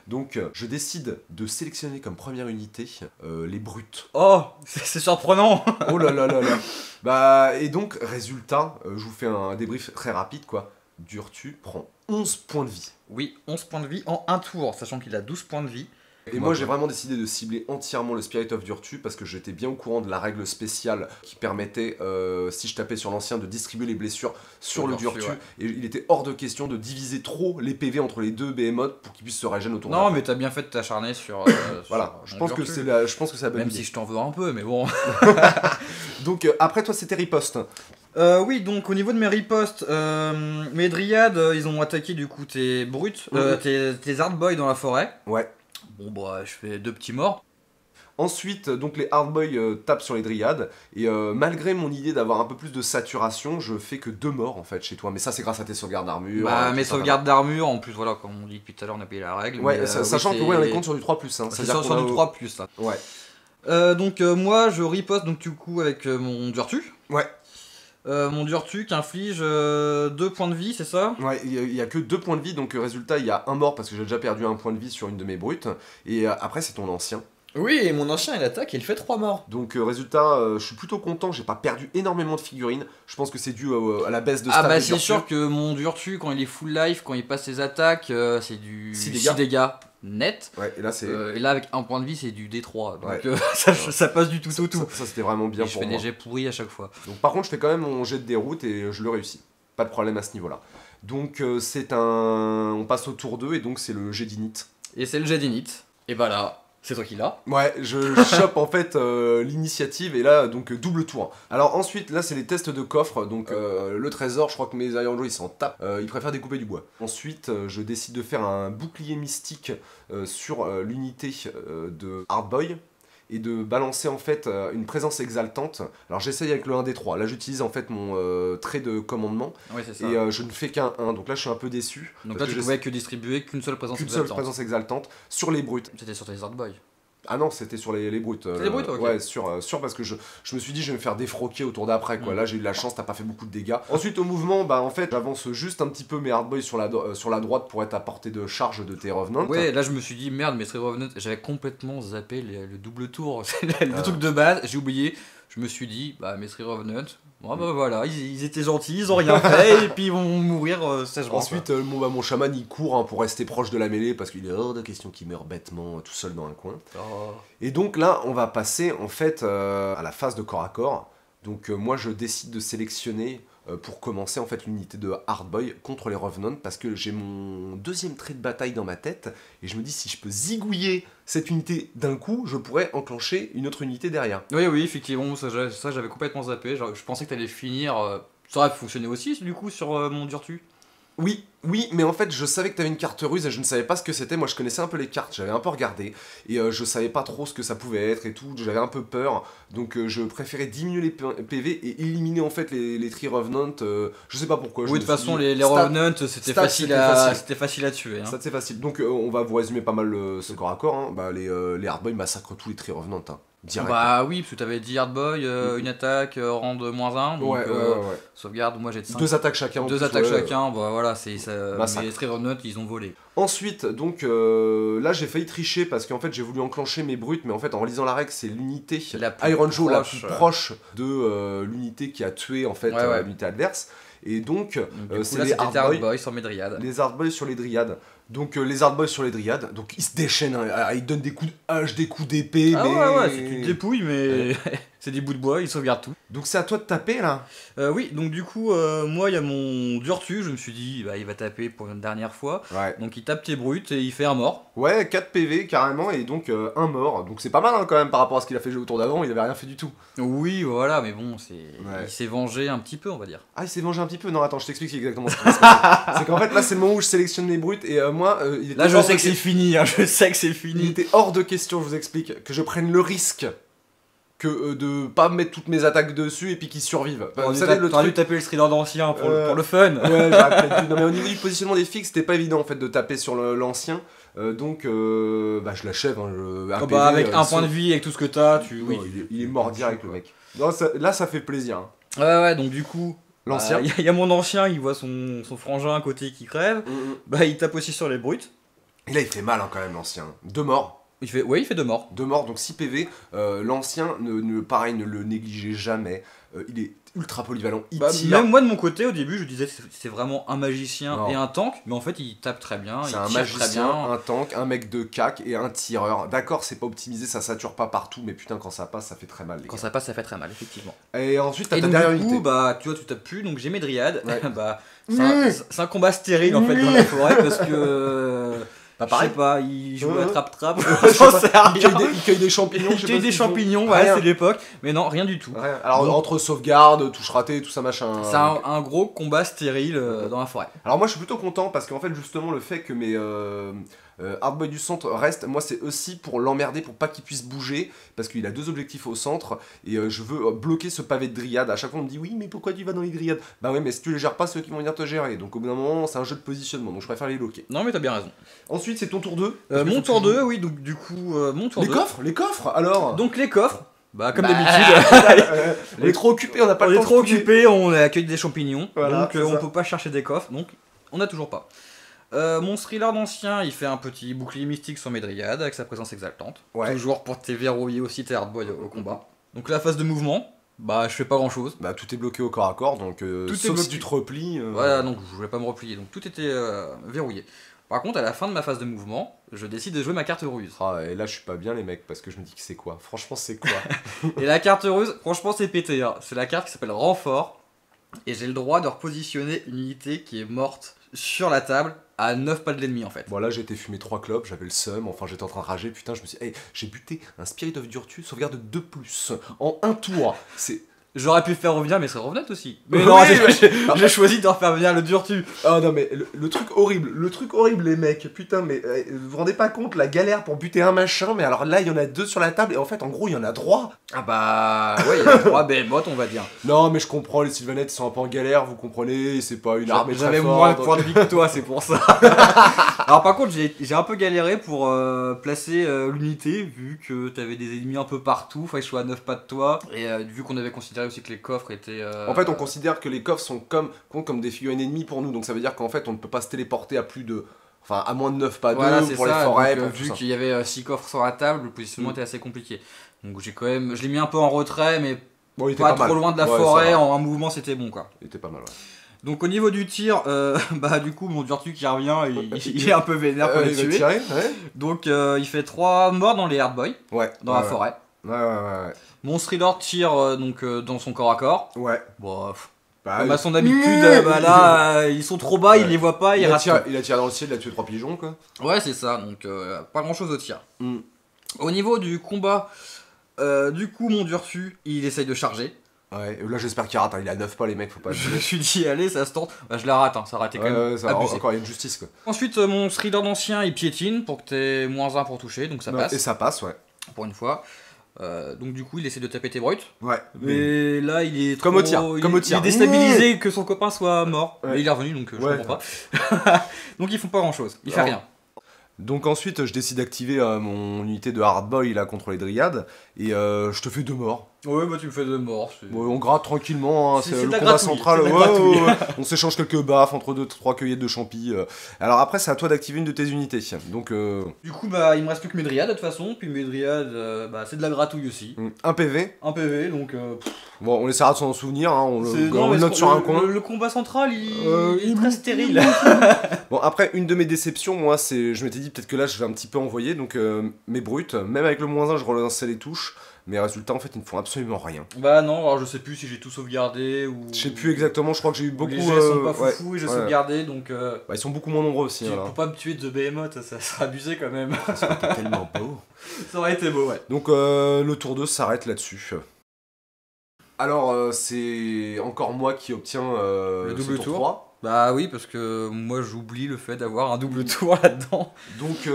Donc je décide de sélectionner comme première unité les brutes. Oh, c'est surprenant. Oh là là là là. Bah, et donc, résultat, je vous fais un débrief très rapide quoi. Durtu prend 11 points de vie. Oui, 11 points de vie en un tour, sachant qu'il a 12 points de vie. Et moi j'ai vraiment décidé de cibler entièrement le Spirit of Durtu parce que j'étais bien au courant de la règle spéciale qui permettait, si je tapais sur l'ancien, de distribuer les blessures sur le Durtu. Ouais. Et il était hors de question de diviser trop les PV entre les deux behemoths pour qu'ils puissent se régénérer autour de Non, mais t'as bien fait de t'acharner sur. Voilà, je pense que c'est la bonne Même idée. si je t'en veux un peu, mais bon. Donc après toi c'était riposte. Oui, donc au niveau de mes ripostes, mes dryades, ils ont attaqué du coup tes brutes, tes hardboys dans la forêt. Ouais. Bon bah je fais 2 petits morts. Ensuite, donc les hardboys tapent sur les dryades, et malgré mon idée d'avoir un peu plus de saturation, je fais que 2 morts en fait chez toi, mais ça c'est grâce à tes sauvegardes d'armure. Bah mes sauvegardes d'armure, en plus voilà, comme on dit depuis tout à l'heure, on a payé la règle. Ouais, sachant que on est compte sur du 3+. Hein, c'est sur du 3+, là. Ouais. Donc moi je riposte donc du coup avec mon Durtu. Ouais. Mon Durtu qui inflige 2 points de vie, c'est ça? Ouais, il y a que 2 points de vie, donc résultat, il y a un mort parce que j'ai déjà perdu un point de vie sur une de mes brutes. Et après, c'est ton ancien. Oui, et mon ancien il attaque et il fait 3 morts. Donc résultat, je suis plutôt content, j'ai pas perdu énormément de figurines. Je pense que c'est dû à la baisse de stats. Ah bah de c'est Durtu. sûr que mon Durtu, quand il est full life, quand il passe ses attaques, c'est du 6 6 dégâts net. Ouais, et là c'est... Et là avec un point de vie c'est du D3. Donc Ouais. ça passe du tout au tout. Ça c'était vraiment bien Et je pour fais moi. des jets pourris à chaque fois. Donc par contre je fais quand même mon jet de déroute et je le réussis. Pas de problème à ce niveau-là. Donc c'est un... On passe au tour 2 et donc c'est le jet d'init. Et c'est le jet d'init. Et bah là, c'est toi qui l'as. Ouais, je chope en fait l'initiative et là donc double tour. Alors ensuite là c'est les tests de coffre, donc le trésor, je crois que mes Iron Joe ils s'en tapent, ils préfèrent découper du bois. Ensuite je décide de faire un bouclier mystique sur l'unité de Hardboy et de balancer en fait une présence exaltante. Alors j'essaye avec le 1d3, là j'utilise en fait mon trait de commandement Oui c'est ça. et je ne fais qu'un 1, donc là je suis un peu déçu. Donc parce là tu que pouvais que distribuer qu'une seule présence qu'une seule exaltante. présence exaltante sur les brutes. C'était sur tes Hardboy. Ah non, c'était sur les brutes. C'est les brutes, ok. Ouais, sûr parce que je me suis dit je vais me faire défroquer au tour d'après quoi. Là j'ai eu de la chance, t'as pas fait beaucoup de dégâts. Ensuite au mouvement, bah en fait j'avance juste un petit peu mes hardboys sur la droite pour être à portée de charge de tes revenants. Ouais, là je me suis dit merde, mais Tree Revenant, j'avais complètement zappé le double tour. C'est le truc de base, j'ai oublié. Je me suis dit, bah mes Tree Revenant, bon, bah voilà, ils étaient gentils, ils ont rien fait, et puis ils vont mourir sagement. Ensuite mon chaman il court pour rester proche de la mêlée parce qu'il est hors de question qu'il meure bêtement tout seul dans un coin. Oh. Et donc là on va passer en fait à la phase de corps à corps. Donc moi je décide de sélectionner pour commencer en fait l'unité de Hardboy contre les Revenants parce que j'ai mon deuxième trait de bataille dans ma tête et je me dis si je peux zigouiller cette unité d'un coup, je pourrais enclencher une autre unité derrière. Oui, effectivement, ça j'avais complètement zappé. Je pensais que t'allais finir. Ça aurait fonctionné aussi du coup sur mon Durtu. Oui, mais en fait je savais que t'avais une carte ruse et je ne savais pas ce que c'était. Moi je connaissais un peu les cartes, j'avais un peu regardé et je savais pas trop ce que ça pouvait être et tout, j'avais un peu peur. Donc je préférais diminuer les PV et éliminer en fait les Tree Revenant, je sais pas pourquoi. Oui, de toute façon les Revenant c'était facile à tuer. Hein. Ça c'est facile, donc on va vous résumer pas mal ce corps à corps. Hein. Bah, les Hardboy massacrent tous les Tree Revenant. Hein. Direct. Bah oui, parce que t'avais dit Hardboy, une attaque, rang de -1, donc ouais. sauvegarde, moi j'ai de 5. 2 attaques chacun. Deux attaques chacun, bah voilà, c'est ça. Massacre. Mais les Tree Revenant ils ont volé. Ensuite, donc là j'ai failli tricher parce qu'en fait j'ai voulu enclencher mes brutes, mais en fait en relisant la règle, c'est l'unité Iron Joe la plus proche de l'unité qui a tué en fait l'unité adverse. Et donc c'est les Hardboy sur mes dryades. Les Hardboy sur les dryades. Donc les Hardboy sur les dryades, donc ils se déchaînent, hein, ils donnent des coups de hache, des coups d'épée. Ah mais... ouais, c'est une dépouille, mais c'est des bouts de bois, ils sauvegardent tout. Donc c'est à toi de taper là. Oui, donc du coup, moi il y a mon Durtu, je me suis dit, bah, il va taper pour une dernière fois. Ouais. Donc il tape tes brutes et il fait un mort. Ouais, 4 PV carrément, et donc un mort. Donc c'est pas mal hein, quand même par rapport à ce qu'il a fait au tour d'avant, il avait rien fait du tout. Oui, voilà, mais bon, il s'est vengé un petit peu, on va dire. Ah, il s'est vengé un petit peu. Non, attends, je t'explique exactement ce qui va se passer. C'est qu'en fait là c'est le moment où je sélectionne les brutes et moi il était là je sais que c'est fini, hein, je sais que c'est il fini. était hors de question, je vous explique, que je prenne le risque que de pas mettre toutes mes attaques dessus et puis qu'ils survivent. Vous savez, le truc... dû taper le Thriller d'ancien pour le fun. Ouais, j'aurais peut-être dû. Non mais au niveau du positionnement des fixes, c'était pas évident en fait de taper sur l'ancien. Donc bah je l'achève. Hein, avec un point de vie, avec tout ce que t'as, oui, il est mort direct le mec. Non, là ça fait plaisir. Hein. Ouais, donc du coup... L'ancien. Il y a mon ancien, il voit son frangin à côté qui crève. Bah il tape aussi sur les brutes. Et là il fait mal hein, quand même l'ancien. 2 morts. Il fait 2 morts. 2 morts, donc 6 PV. L'ancien, pareil, ne le négligez jamais. Il est ultra polyvalent. Il tire. Même moi de mon côté, au début, je disais c'est vraiment un magicien et un tank. Mais en fait, il tape très bien. C'est un magicien, un tank, un mec de cac et un tireur. D'accord, c'est pas optimisé, ça sature pas partout. Mais putain, quand ça passe, ça fait très mal. Quand ça passe, ça fait très mal, effectivement. Et ensuite, t'as ta donc, dernière du coup, unité. bah, tu vois, tu tapes plus. Donc j'ai mes dryades. Ouais. Bah, c'est un combat stérile en fait dans la forêt parce que. Bah pareil. Je sais pas, il joue à trap-trap. Il cueille des champignons. Il cueille des champignons, ouais, c'est l'époque. Mais non, rien du tout. Rien. Alors entre sauvegarde, touche ratée, tout ça machin. C'est un gros combat stérile dans la forêt. Alors moi je suis plutôt content parce qu'en fait justement le fait que mes Hardboy du centre restent, moi c'est aussi pour l'emmerder, pour pas qu'il puisse bouger, parce qu'il a 2 objectifs au centre, et je veux bloquer ce pavé de dryade. À chaque fois on me dit oui mais pourquoi tu vas dans les dryades? Bah ouais mais si tu les gères pas, c'est eux qui vont venir te gérer, donc au bout d'un moment c'est un jeu de positionnement, donc je préfère les bloquer. Non mais t'as bien raison. Ensuite c'est ton tour 2. Mon tour 2, oui, donc du coup mon tour 2. Les coffres alors. Donc les coffres. Bah comme d'habitude, on est trop occupé, on n'a pas le temps. On est trop occupé, on accueille des champignons, voilà, donc on peut pas chercher des coffres, donc on a toujours pas. Mon thriller d'ancien, il fait un petit bouclier mystique sur mes dryades avec sa présence exaltante. Ouais. Toujours pour te verrouiller aussi tes hardboy au combat. Donc la phase de mouvement, bah je fais pas grand chose. Bah tout est bloqué au corps à corps, donc Tout est sauf bloqué. si tu te replies. Voilà, donc je voulais pas me replier, donc tout était verrouillé. Par contre, à la fin de ma phase de mouvement, je décide de jouer ma carte ruse. Ah, et là je suis pas bien les mecs, parce que je me dis que c'est quoi. Franchement c'est quoi. Et la carte ruse, franchement c'est pété, hein. C'est la carte qui s'appelle renfort. Et j'ai le droit de repositionner une unité qui est morte sur la table à 9 pas de l'ennemi en fait. Bon là j'ai été fumer 3 clopes, j'avais le seum, enfin j'étais en train de rager, putain je me suis dit, hey, j'ai buté un Spirit of Virtue, sauvegarde 2+, en un tour. C'est... J'aurais pu faire revenir mes revenants aussi. Mais Oui, non, mais- j'ai choisi de refaire venir le Durtu. Ah non mais le truc horrible les mecs, putain mais vous vous rendez pas compte la galère pour buter un machin, mais alors là il y en a 2 sur la table et en fait en gros il y en a 3. Ah bah ouais, il y a 3 behemoths on va dire. Non mais je comprends, les Sylvanettes sont un peu en galère, vous comprenez, c'est pas une armée très J'avais forte, moins de donc- points de vie que toi, c'est pour ça. Alors par contre, j'ai un peu galéré pour placer l'unité, vu que t'avais des ennemis un peu partout, fallait que je sois à 9 pas de toi, et vu qu'on avait considéré aussi que les coffres étaient... En fait, on considère que les coffres comptent comme des figurines ennemies pour nous, donc ça veut dire qu'en fait, on ne peut pas se téléporter à plus de... Enfin, à moins de 9 pas Voilà, d'eux c'est pour ça, les forêts, donc, pour tout vu ça. qu'il y avait 6 coffres sur la table, le positionnement était assez compliqué. Donc j'ai quand même... Je l'ai mis un peu en retrait, mais Bon, il était pas pas trop mal. loin de la Ouais, forêt, ça va. en un mouvement c'était bon quoi. Il était pas mal, ouais. Donc au niveau du tir, bah du coup mon Durtu qui revient, il est un peu vénère pour les Il va tuer. tirer, ouais. Donc il fait 3 morts dans les hardboys, Ouais. dans ouais, la ouais. forêt. Ouais. Mon Thriller tire dans son corps à corps. Ouais. Bon, Bah, comme à son habitude, bah là ils sont trop bas, il les voit pas, il il a rate. tiré dans le ciel, il a tué 3 pigeons, quoi. Ouais, c'est ça, donc pas grand chose au tir. Mm. Au niveau du combat, du coup mon Durtu, il essaye de charger. Ouais, là j'espère qu'il rate, hein. Il a 9 pas les mecs, faut pas... Je me suis dit, allez, ça se tente. Bah, je la rate, hein. Ça a raté quand même. ça, Abusé. encore, il y a une justice, quoi. Ensuite, mon Thriller d'ancien, il piétine pour que t'aies -1 pour toucher, donc ça Non, passe, et ça passe, ouais. pour une fois. Donc du coup, il essaie de taper tes brutes. Ouais. Mais là, il est Comme trop... au tir, comme au tir. Il est déstabilisé que son copain soit mort. Ouais. Mais il est revenu, donc je Ouais. comprends pas. Donc ils font pas grand chose, il fait Non. rien. Donc ensuite, je décide d'activer mon unité de hardboy là contre les dryades, et je te fais 2 morts. Ouais, bah tu me fais de mort. Ouais, on gratte tranquillement, hein, C'est c'est de le la combat gratouille, central. c'est de la Ouais, gratouille. ouais. On s'échange quelques baffes entre 2-3 cueillettes de champis. Alors après, c'est à toi d'activer une de tes unités. Donc, Du coup, bah il me reste plus que mes dryades de toute façon. Puis mes dryades, bah c'est de la gratouille aussi. 1 PV. Un PV, donc... Bon, on essaiera de s'en souvenir, hein, on c'est- le, non, on mais le note sur un coin. Le combat central, il Il est très stérile. Bon, après, une de mes déceptions, moi, c'est. Je m'étais dit peut-être que là, je vais un petit peu envoyer. Donc, mes brutes, même avec le -1, je relançais les touches. Mais résultat, en fait, ils ne font absolument rien. Bah non, alors je sais plus si j'ai tout sauvegardé ou... Je sais plus exactement, je crois que j'ai eu beaucoup. Les jets sont pas ouais, foufou et j'ai ouais. sauvegardé, donc... Bah, ils sont beaucoup moins nombreux aussi. Pour pas me tuer de behemoth, ça serait abusé quand même. C'est tellement beau. Ça aurait été beau, ouais. Donc le tour 2 s'arrête là-dessus. Alors c'est encore moi qui obtiens Le ce double tour. 3. Bah oui, parce que moi j'oublie le fait d'avoir un double tour là-dedans. Donc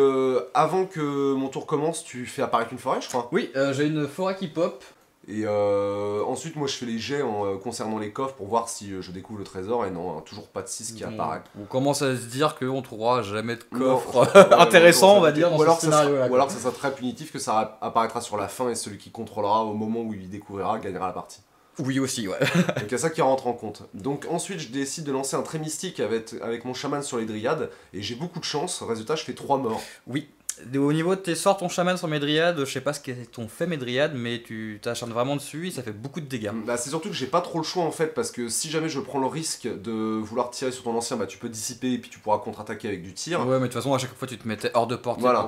avant que mon tour commence, tu fais apparaître une forêt, je crois. Oui, j'ai une forêt qui pop. Et ensuite moi je fais les jets concernant les coffres pour voir si je découvre le trésor, et non, toujours pas de 6 qui apparaît. On commence à se dire qu'on trouvera jamais de Non, coffre ouais, intéressant, non, on va dire, dans ou alors ce ça sera, scénario-là. ou alors ça sera très punitif, que ça apparaîtra sur la fin et celui qui contrôlera au moment où il découvrira gagnera la partie. Oui aussi, ouais. Donc il y a ça qui rentre en compte. Donc ensuite je décide de lancer un trait mystique avec mon chaman sur les dryades, et j'ai beaucoup de chance, résultat je fais 3 morts. Oui. Au niveau de tes sorts, ton chaman sur mes dryades, je sais pas ce qu'ont fait mes dryades, mais tu t'acharnes vraiment dessus et ça fait beaucoup de dégâts. Bah c'est surtout que j'ai pas trop le choix en fait, parce que si jamais je prends le risque de vouloir tirer sur ton ancien, bah tu peux dissiper et puis tu pourras contre-attaquer avec du tir. Ouais, mais de toute façon, à chaque fois, tu te mettais hors de portée Voilà.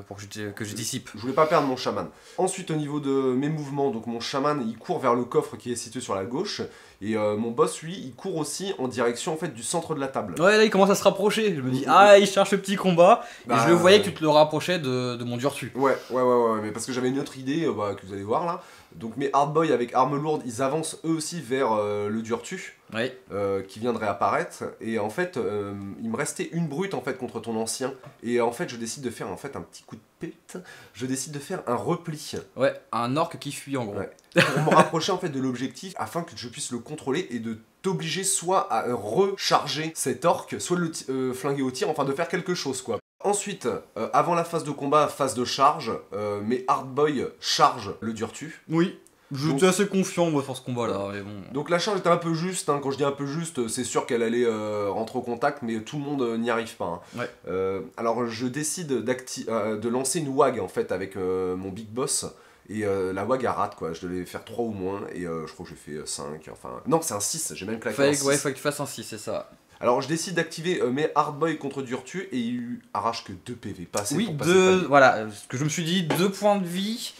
pour que je dissipe. Je voulais pas perdre mon chaman. Ensuite au niveau de mes mouvements, donc mon chaman il court vers le coffre qui est situé sur la gauche, et mon boss lui il court aussi en direction en fait du centre de la table. Ouais, là, il commence à se rapprocher. Je me dis, ah, il cherche le petit combat. Bah, et je le voyais que tu te le rapprochais de mon Durtu. Ouais, mais parce que j'avais une autre idée que vous allez voir là. Donc mes hardboys avec armes lourdes, ils avancent eux aussi vers le Durtu, Ouais. qui vient de réapparaître. Et en fait, il me restait une brute en fait contre ton ancien. Et en fait, je décide de faire en fait un petit coup de pète. Je décide de faire un repli. Ouais, un orc qui fuit en gros. Ouais. Pour me rapprocher en fait de l'objectif, afin que je puisse le contrôler et de t'obliger soit à recharger cet orc, soit de le flinguer au tir, enfin de faire quelque chose quoi. Ensuite, avant la phase de combat, phase de charge, mes hardboys chargent le Durtu. Oui. J'étais assez confiant moi sur ce combat-là, mais bon. Donc la charge était un peu juste, hein. Quand je dis un peu juste, c'est sûr qu'elle allait rentrer au contact, mais tout le monde n'y arrive pas. Hein. Ouais. Alors je décide de lancer une WAG en fait avec mon Big Boss, et la WAG elle rate quoi, je devais faire 3 ou moins, et je crois que j'ai fait 5, enfin... Non, c'est un 6, j'ai même claqué un 6. Ouais, faut que tu fasses un 6, c'est ça. Alors je décide d'activer mes Hardboy contre Durtu, et il lui arrache que 2 PV, pas assez pour passer le palier. Voilà, ce que je me suis dit, 2 points de vie.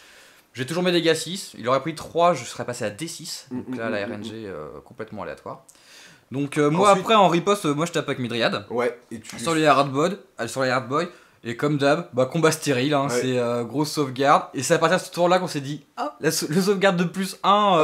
J'ai toujours mes dégâts 6, il aurait pris 3, je serais passé à D6. Donc là, la RNG complètement aléatoire. Donc moi Ensuite, après en riposte, moi je tape avec mes dryades. Ouais, et tu... Sur les hardboy, et comme d'hab, bah combat stérile, hein, Ouais. c'est grosse sauvegarde. Et c'est à partir de ce tour-là qu'on s'est dit, ah, le sauvegarde de plus 1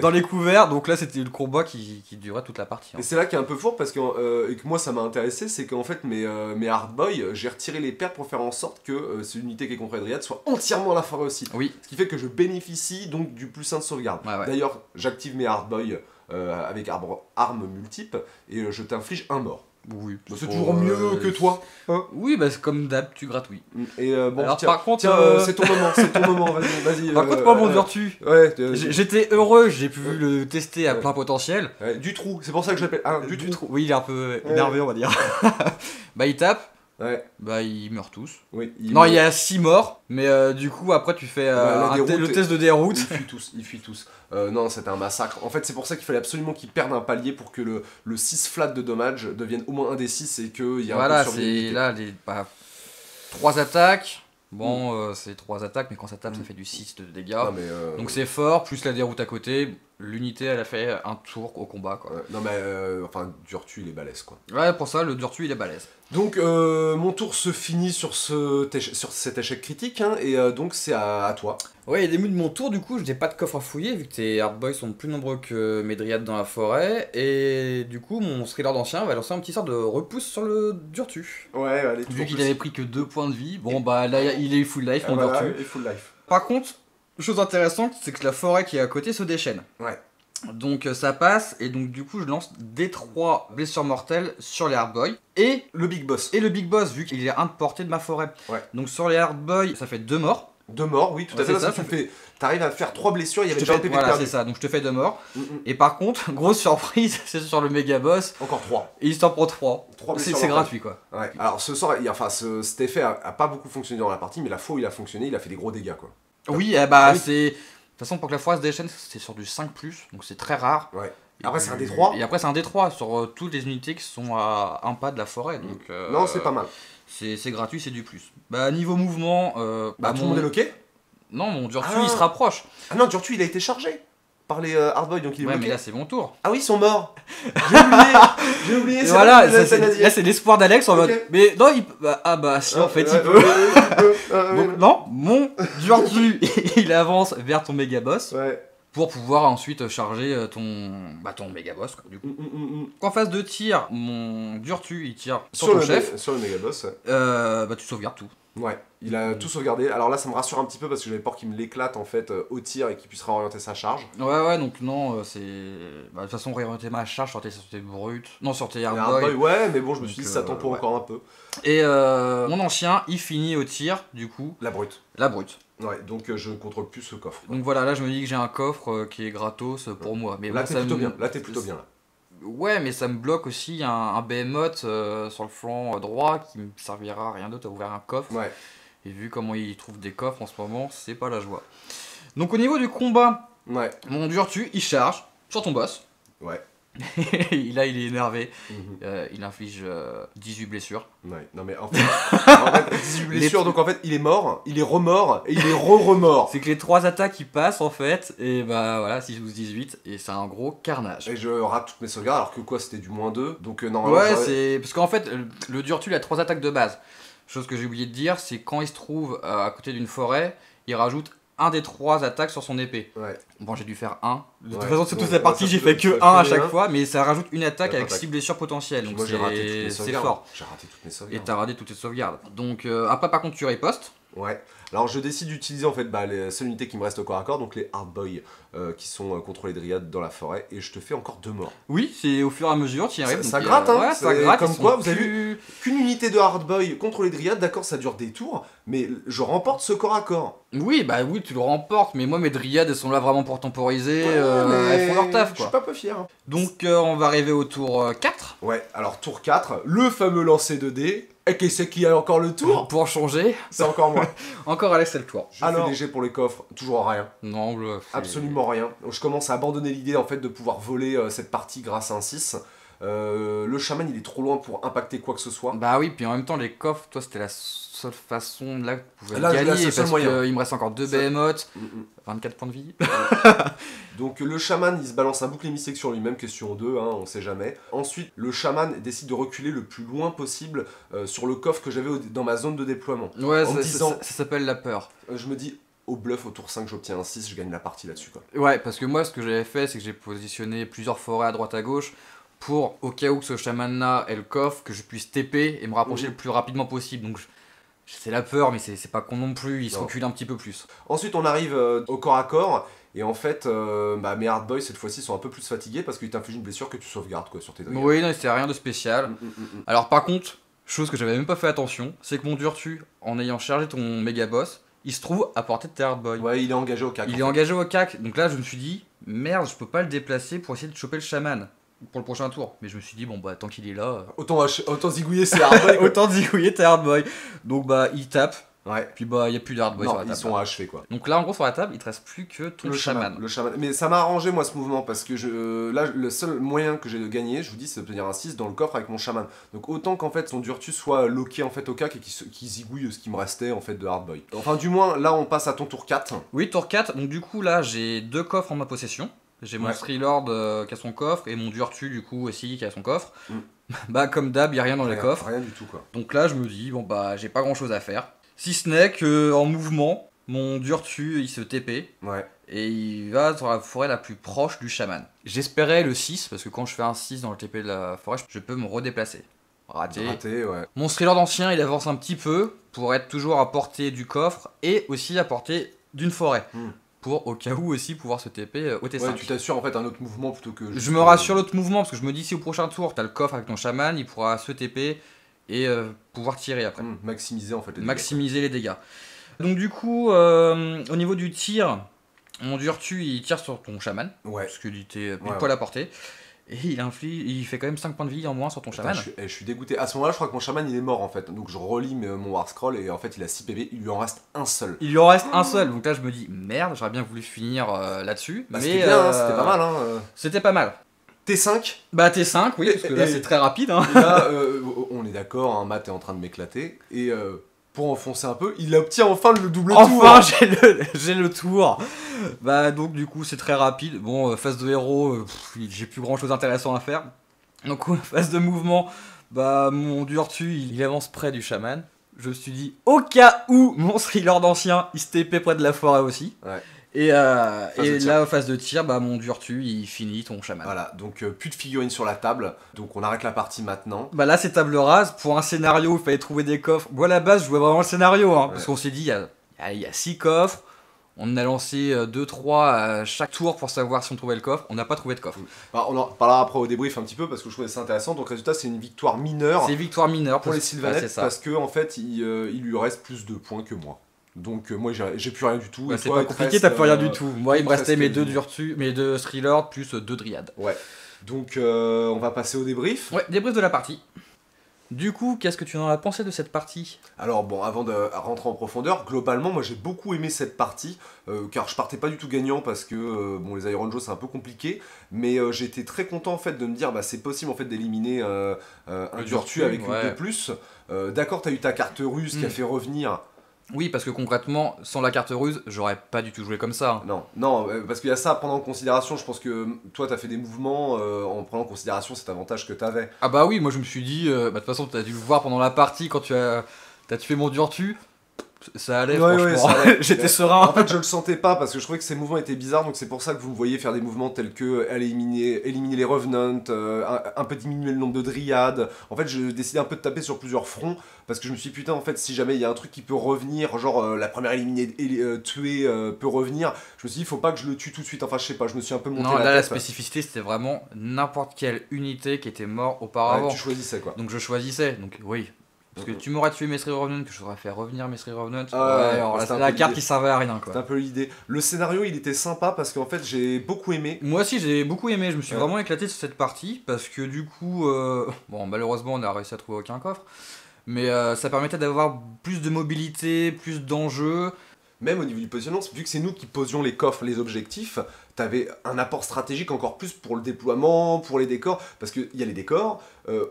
dans les couverts. Donc là c'était le combat qui durait toute la partie. Hein. Et c'est là qui est un peu fort parce que, et que moi ça m'a intéressé, c'est qu'en fait mes Hardboy, j'ai retiré les pertes pour faire en sorte que cette unité qui est contre Dryad soit entièrement à la forêt aussi. Oui. Ce qui fait que je bénéficie donc du plus 1 de sauvegarde. Ouais. D'ailleurs, j'active mes Hardboy avec armes multiples et je t'inflige un mort. Oui. Bah, c'est toujours mieux que toi. Hein. Oui, bah c'est comme d'hab, tu gratouilles. Et bon, alors tiens, par contre, c'est ton moment, vas-y. Par contre, moi mon Durtu, Ouais, j'étais heureux, j'ai pu le tester à plein potentiel. ouais, du trou, c'est pour ça que je l'appelle du trou. Oui, il est un peu énervé, on va dire. Bah il tape. Ouais. Bah ils meurent tous. Oui, Non, il y a 6 morts, mais du coup après tu fais le test de déroute. Ils fuient tous. Non, c'était un massacre. En fait, c'est pour ça qu'il fallait absolument qu'ils perdent un palier pour que le 6 flat de dommage devienne au moins un des 6 et qu'il y ait voilà, un peu de survie. c'est là les 3 attaques. Bon, c'est 3 attaques, mais quand ça tape, ça fait du 6 de dégâts. Non, mais, donc c'est fort, plus la déroute à côté. L'unité, elle a fait un tour au combat, quoi. non, mais enfin, Durtu, il est balèze, quoi. Ouais, pour ça, le Durtu, il est balèze. Donc, mon tour se finit sur cet échec critique, hein, et donc c'est à toi. Ouais, et début de mon tour, du coup, je n'ai pas de coffre à fouiller, vu que tes hardboys sont plus nombreux que mes dryades dans la forêt. Et du coup, mon thriller d'ancien va lancer un petit sort de repousse sur le Durtu. Ouais, allez, Vu qu'il avait pris que 2 points de vie, bon bah là, il est full life, mon voilà, Durtu. et full life. Par contre, chose intéressante, c'est que la forêt qui est à côté se déchaîne. Ouais. Donc ça passe, et donc du coup je lance D3 blessures mortelles sur les hardboys. Et le Big Boss. le Big Boss, vu qu'il est à 1 de portée de ma forêt. Ouais. Donc sur les hardboys, ça fait 2 morts. 2 morts, oui, tout à Ouais, fait. c'est Là, ça, t'arrives à faire 3 blessures, il y avait Je te déjà un fais- PV voilà, perdu. c'est ça, donc je te fais 2 morts. Mm, mm. Et par contre, grosse surprise, c'est sur le méga boss, Encore 3. et il s'en prend 3. 3 C'est blessures gratuit quoi. Ouais. Alors ce sort, cet effet a pas beaucoup fonctionné dans la partie, mais la fois où il a fonctionné, il a fait des gros dégâts, quoi. Oui, bah oui. c'est... De toute façon, pour que la forêt se déchaîne, c'est sur du 5+, donc c'est très rare. Ouais. Après, c'est un D3. Et après, c'est un D3 sur toutes les unités qui sont à un pas de la forêt. Donc, Non, c'est pas mal. C'est gratuit, c'est du plus. Bah, niveau mouvement. Tout le monde est loqué. Non, mon Durtu, Ah. il se rapproche. Ah non, Durtu, il a été chargé par les Hardboy, donc il est Ouais, bloqué. mais là, c'est mon tour. Ah oui, ils sont morts. J'ai oublié, Et c'est voilà, vrai, là, c'est l'espoir d'Alex en Ok. mode. Mais non, si, en fait, il peut. Donc, non, mon Durtu, il avance vers ton méga boss. Ouais. Pour pouvoir ensuite charger ton méga boss. Quoi, du coup. En phase de tir, mon Durtu il tire sur ton chef. Sur le méga boss, ouais. Bah tu sauvegardes tout. Ouais, il a tout sauvegardé. Alors là, ça me rassure un petit peu parce que j'avais peur qu'il me l'éclate en fait au tir et qu'il puisse réorienter sa charge. Ouais, donc non, c'est. Bah, de toute façon, réorienter ma charge sur tes brutes. Non, sur tes Les hardboy. Hardboy, ouais, mais bon, je me Donc, suis dit, ça temporaire ouais. encore un peu. Et mon ancien, il finit au tir, du coup, La brute. la brute. Ouais, donc je contrôle plus ce coffre. Donc voilà, là je me dis que j'ai un coffre qui est gratos pour moi. Mais Là, bon, t'es ça plutôt me- bien. Là, t'es plutôt bien. Là. Ouais, mais ça me bloque aussi un behemoth sur le flanc droit qui me servira à rien d'autre à ouvrir un coffre. Ouais. Et vu comment il trouve des coffres en ce moment, c'est pas la joie. Donc au niveau du combat, Ouais. mon Durtu, il charge sur ton boss. Ouais. Là, il est énervé. Mhm. Il inflige 18 blessures. Ouais. Non, mais en fait 18 blessures, donc en fait, il est mort, il est remort et il est re-remort. C'est que les 3 attaques, ils passent en fait. Et bah voilà, 6 12 18. Et c'est un gros carnage. Et je rate toutes mes sauvegardes, alors que quoi, c'était du -2. Donc non. Ouais, c'est. Parce qu'en fait, le Durtu, il a 3 attaques de base. Chose que j'ai oublié de dire, c'est quand il se trouve à côté d'une forêt, il rajoute un des 3 attaques sur son épée. Ouais. Bon, j'ai dû faire 1. De toute Ouais. façon, sur toute Bon, la partie, ça j'ai fait- fait que ça 1 à fait chaque un. fois, mais ça rajoute une attaque avec Attaque. 6 blessures potentielles. Puis Donc moi, j'ai raté toutes mes c'est sauvegardes. fort. J'ai raté toutes mes Et sauvegardes. t'as raté toutes tes sauvegardes. Donc après, par contre, tu ripostes. Ouais. Alors je décide d'utiliser en fait les seules unités qui me restent au corps à corps, donc les Hard Boy qui sont contre les dryades dans la forêt, et je te fais encore 2 morts. Oui, c'est au fur et à mesure, tu y arrives. Ça gratte, hein. Ouais, ça gratte. Comme ils quoi, sont vous avez vu qu'une unité de Hard Boy contre les dryades, d'accord, ça dure des tours, mais je remporte ce corps à corps. Oui, bah oui, tu le remportes, mais moi mes dryades elles sont là vraiment pour temporiser, Ouais, mais elles font leur taf je quoi. suis pas peu fier. Hein. Donc on va arriver au tour 4. Ouais, alors tour 4, le fameux lancer de dés. Et qu'est-ce qui a encore le tour? Pour changer, C'est encore moi. encore Alex c'est le tour. Je fais léger pour les coffres, toujours rien. Non, Absolument rien. Je commence à abandonner l'idée en fait de pouvoir voler cette partie grâce à un 6. Le chaman il est trop loin pour impacter quoi que ce soit. Bah oui, puis en même temps les coffres, toi c'était la seule façon là que tu pouvais Là, gagner, c'est le seul parce moyen. qu'il me reste encore 2 Ça- behemoths, Mm, mm. 24 points de vie. Donc le chaman il se balance un bouclier mystique sur lui-même, question 2, hein, on sait jamais. Ensuite le chaman décide de reculer le plus loin possible sur le coffre que j'avais dans ma zone de déploiement. Ouais, En me disant- ça s'appelle la peur. Je me dis au bluff au tour 5 j'obtiens un 6, je gagne la partie là-dessus quoi. Ouais, parce que moi ce que j'avais fait c'est que j'ai positionné plusieurs forêts à droite à gauche pour, au cas où que ce chaman là ait le coffre, que je puisse TP et me rapprocher Mhm. le plus rapidement possible. Donc c'est la peur, mais c'est pas con non plus, il se Non. recule un petit peu plus. Ensuite on arrive au corps à corps. Et en fait, mes hard boys cette fois-ci sont un peu plus fatigués parce qu'ils t'infligent une blessure que tu sauvegardes quoi sur tes dégâts. Oui, non, c'est rien de spécial. Alors par contre, chose que j'avais même pas fait attention, c'est que mon Durtu, en ayant chargé ton méga boss, il se trouve à portée de tes hard boys. Ouais, il est engagé au CAC. Il est engagé au CAC, donc là je me suis dit, merde, je peux pas le déplacer pour essayer de choper le chaman pour le prochain tour. Mais je me suis dit, bon bah tant qu'il est là, Autant zigouiller ses hard boys. quoi. autant zigouiller tes hard boys. Donc bah il tape, Ouais. puis bah il y a plus de hard boys Non, sur la ils table. sont achevés quoi. Donc là en gros sur la table, il te reste plus que ton chaman. Le chaman. Mais ça m'a arrangé moi ce mouvement parce que là le seul moyen que j'ai de gagner, je vous dis, c'est d'obtenir un 6 dans le coffre avec mon chaman. Donc autant qu'en fait son Durtus soit loqué en fait au CAC et qui zigouille ce qui me restait en fait de hard boy. Enfin du moins là on passe à ton tour 4. Oui, tour 4, donc du coup là j'ai 2 coffres en ma possession. J'ai mon Ouais. Streelord qui a son coffre et mon Durtu du coup aussi qui a son coffre. Mm. Bah comme d'hab, y a rien dans les Rien, coffres. rien du tout quoi. Donc là je me dis, bon bah j'ai pas grand chose à faire. Si ce n'est que en mouvement, mon Durtu il se TP. Ouais. Et il va dans la forêt la plus proche du chaman. J'espérais le 6, parce que quand je fais un 6 dans le TP de la forêt, je peux me redéplacer. Raté. Raté, ouais. Mon Streelord ancien, il avance un petit peu pour être toujours à portée du coffre et aussi à portée d'une forêt. Hmm. Pour au cas où aussi pouvoir se TP au T5. Ouais, tu t'assures en fait un autre mouvement plutôt que. Je me rassure l'autre mouvement parce que je me dis si au prochain tour t'as le coffre avec ton chaman, il pourra se TP et pouvoir tirer après. Maximiser en fait les dégâts, Maximiser les dégâts. Donc du coup, au niveau du tir, mon Durtu il tire sur ton chaman, quoi. Ouais. parce qu'il était pile Ouais, poil à portée, et il fait quand même 5 points de vie en moins sur ton Putain, chaman. je suis dégoûté. À ce moment-là, je crois que mon chaman il est mort en fait. Donc je relis mon War Scroll et en fait il a 6 PV, il lui en reste un seul. Il lui en reste un seul, donc là je me dis merde, j'aurais bien voulu finir là-dessus, Bah, mais c'était bien, hein, c'était pas mal. Hein. C'était pas mal. T5, Bah T5, oui, parce que là Et- c'est très rapide. Hein. et là, on est d'accord, hein, Matt est en train de m'éclater. Et pour enfoncer un peu, il obtient enfin le double tour. Enfin, j'ai le tour. Bah donc du coup c'est très rapide. Bon, phase de héros, j'ai plus grand chose d'intéressant à faire. Donc phase de mouvement, bah mon Durtu il avance près du chaman. Je me suis dit au cas où mon Streelord ancien il se TP près de la forêt aussi. Ouais. Et de tir. là phase de tir, bah mon Durtu il finit ton chaman. Voilà, donc plus de figurines sur la table. Donc on arrête la partie maintenant. Bah là c'est table rase, pour un scénario il fallait trouver des coffres. Moi à la base je voulais vraiment le scénario, hein, parce qu'on s'est dit il y a 6 coffres, on en a lancé 2-3 à chaque tour pour savoir si on trouvait le coffre, on n'a pas trouvé de coffre. Bah, on en parlera après au débrief un petit peu parce que je trouvais ça intéressant. Donc résultat c'est une victoire mineure C'est victoire mineure pour les ouais, Sylvanettes c'est ça. parce que en fait il lui reste plus de points que moi. Donc moi j'ai plus rien du tout. Ouais, Et c'est toi, pas il te compliqué, reste, t'as plus rien du tout. Moi il il me te restait reste mes 2 quasiment. Durtu, mes 2 Streelord plus 2 Dryades. Ouais. Donc on va passer au débrief. Ouais, débrief de la partie. Du coup, qu'est-ce que tu en as pensé de cette partie? Alors bon, avant de rentrer en profondeur, globalement, moi j'ai beaucoup aimé cette partie, car je partais pas du tout gagnant parce que bon, les Iron Joe c'est un peu compliqué, mais j'étais très content en fait de me dire bah c'est possible en fait d'éliminer un Durtu Durtu, avec une ouais. de plus. D'accord, t'as eu ta carte ruse qui a fait revenir. Oui, parce que concrètement, sans la carte ruse, j'aurais pas du tout joué comme ça. Non, parce qu'il y a ça à prendre en considération. Je pense que toi t'as fait des mouvements en prenant en considération cet avantage que t'avais. Ah bah oui, moi je me suis dit, bah de toute façon t'as dû le voir pendant la partie quand t'as tué mon Durtu. Ça allait, Ouais, franchement. ça allait. J'étais En serein. fait, je le sentais pas parce que je trouvais que ces mouvements étaient bizarres, donc c'est pour ça que vous me voyez faire des mouvements tels que aller éliminer les Revenants, un peu diminuer le nombre de dryades. En fait, je décidais un peu de taper sur plusieurs fronts parce que je me suis dit, putain, en fait, si jamais il y a un truc qui peut revenir, genre la première tuée peut revenir, je me suis dit, il faut pas que je le tue tout de suite. Enfin, je sais pas, je me suis un peu monté Non, la là, la tête. spécificité, c'était vraiment n'importe quelle unité qui était morte Ouais, auparavant. tu choisissais quoi. Donc je choisissais, donc oui. Parce que tu m'aurais tué Mesri Revenant, que je t'aurais fait revenir Mesri Revenant. Ah, alors là, c'était un c'est la peu carte l'idée. qui servait à rien, C'est quoi. un peu l'idée. Le scénario, il était sympa parce qu'en fait, j'ai beaucoup aimé. Moi aussi, j'ai beaucoup aimé, je me suis Ouais. vraiment éclaté sur cette partie, parce que du coup, bon, malheureusement, on a réussi à trouver aucun coffre, mais ça permettait d'avoir plus de mobilité, plus d'enjeux. Même au niveau du positionnement, vu que c'est nous qui posions les coffres, les objectifs, t'avais un apport stratégique encore plus pour le déploiement, pour les décors, parce qu'il y a les décors,